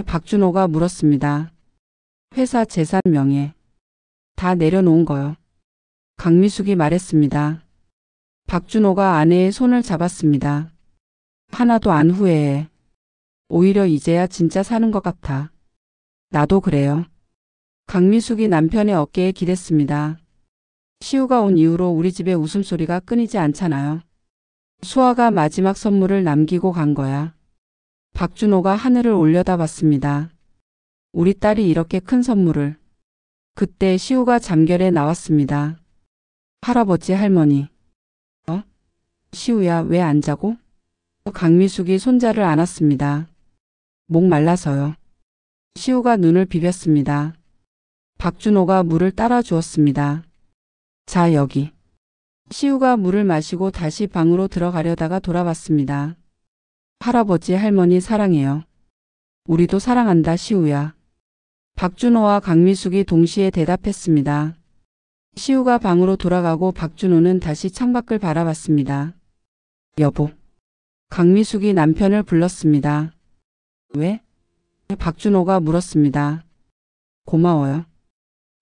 박준호가 물었습니다. 회사 재산 명예. 다 내려놓은 거요. 강미숙이 말했습니다. 박준호가 아내의 손을 잡았습니다. 하나도 안 후회해. 오히려 이제야 진짜 사는 것 같아. 나도 그래요. 강미숙이 남편의 어깨에 기댔습니다. 시우가 온 이후로 우리 집에 웃음소리가 끊이지 않잖아요. 수아가 마지막 선물을 남기고 간 거야. 박준호가 하늘을 올려다봤습니다. 우리 딸이 이렇게 큰 선물을. 그때 시우가 잠결에 나왔습니다. 할아버지, 할머니. 시우야, 왜 안 자고? 강미숙이 손자를 안았습니다. 목 말라서요. 시우가 눈을 비볐습니다. 박준호가 물을 따라 주었습니다. 자, 여기. 시우가 물을 마시고 다시 방으로 들어가려다가 돌아봤습니다. 할아버지, 할머니 사랑해요. 우리도 사랑한다, 시우야. 박준호와 강미숙이 동시에 대답했습니다. 시우가 방으로 돌아가고 박준호는 다시 창밖을 바라봤습니다. 여보. 강미숙이 남편을 불렀습니다. 왜? 박준호가 물었습니다. 고마워요.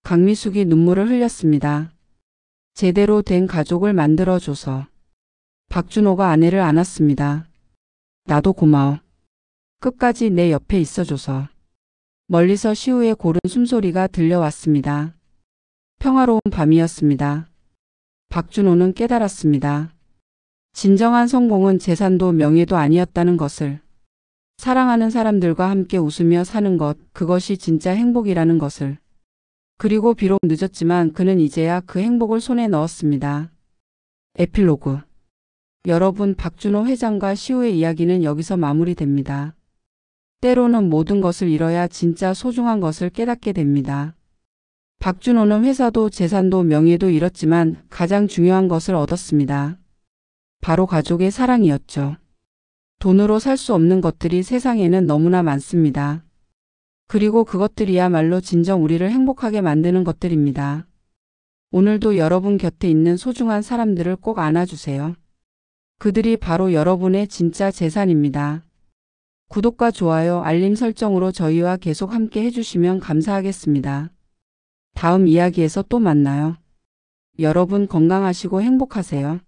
강미숙이 눈물을 흘렸습니다. 제대로 된 가족을 만들어줘서. 박준호가 아내를 안았습니다. 나도 고마워. 끝까지 내 옆에 있어줘서. 멀리서 시우의 고른 숨소리가 들려왔습니다. 평화로운 밤이었습니다. 박준호는 깨달았습니다. 진정한 성공은 재산도 명예도 아니었다는 것을. 사랑하는 사람들과 함께 웃으며 사는 것, 그것이 진짜 행복이라는 것을. 그리고 비록 늦었지만 그는 이제야 그 행복을 손에 넣었습니다. 에필로그. 여러분, 박준호 회장과 시우의 이야기는 여기서 마무리됩니다. 때로는 모든 것을 잃어야 진짜 소중한 것을 깨닫게 됩니다. 박준호는 회사도 재산도 명예도 잃었지만 가장 중요한 것을 얻었습니다. 바로 가족의 사랑이었죠. 돈으로 살 수 없는 것들이 세상에는 너무나 많습니다. 그리고 그것들이야말로 진정 우리를 행복하게 만드는 것들입니다. 오늘도 여러분 곁에 있는 소중한 사람들을 꼭 안아주세요. 그들이 바로 여러분의 진짜 재산입니다. 구독과 좋아요, 알림 설정으로 저희와 계속 함께 해주시면 감사하겠습니다. 다음 이야기에서 또 만나요. 여러분 건강하시고 행복하세요.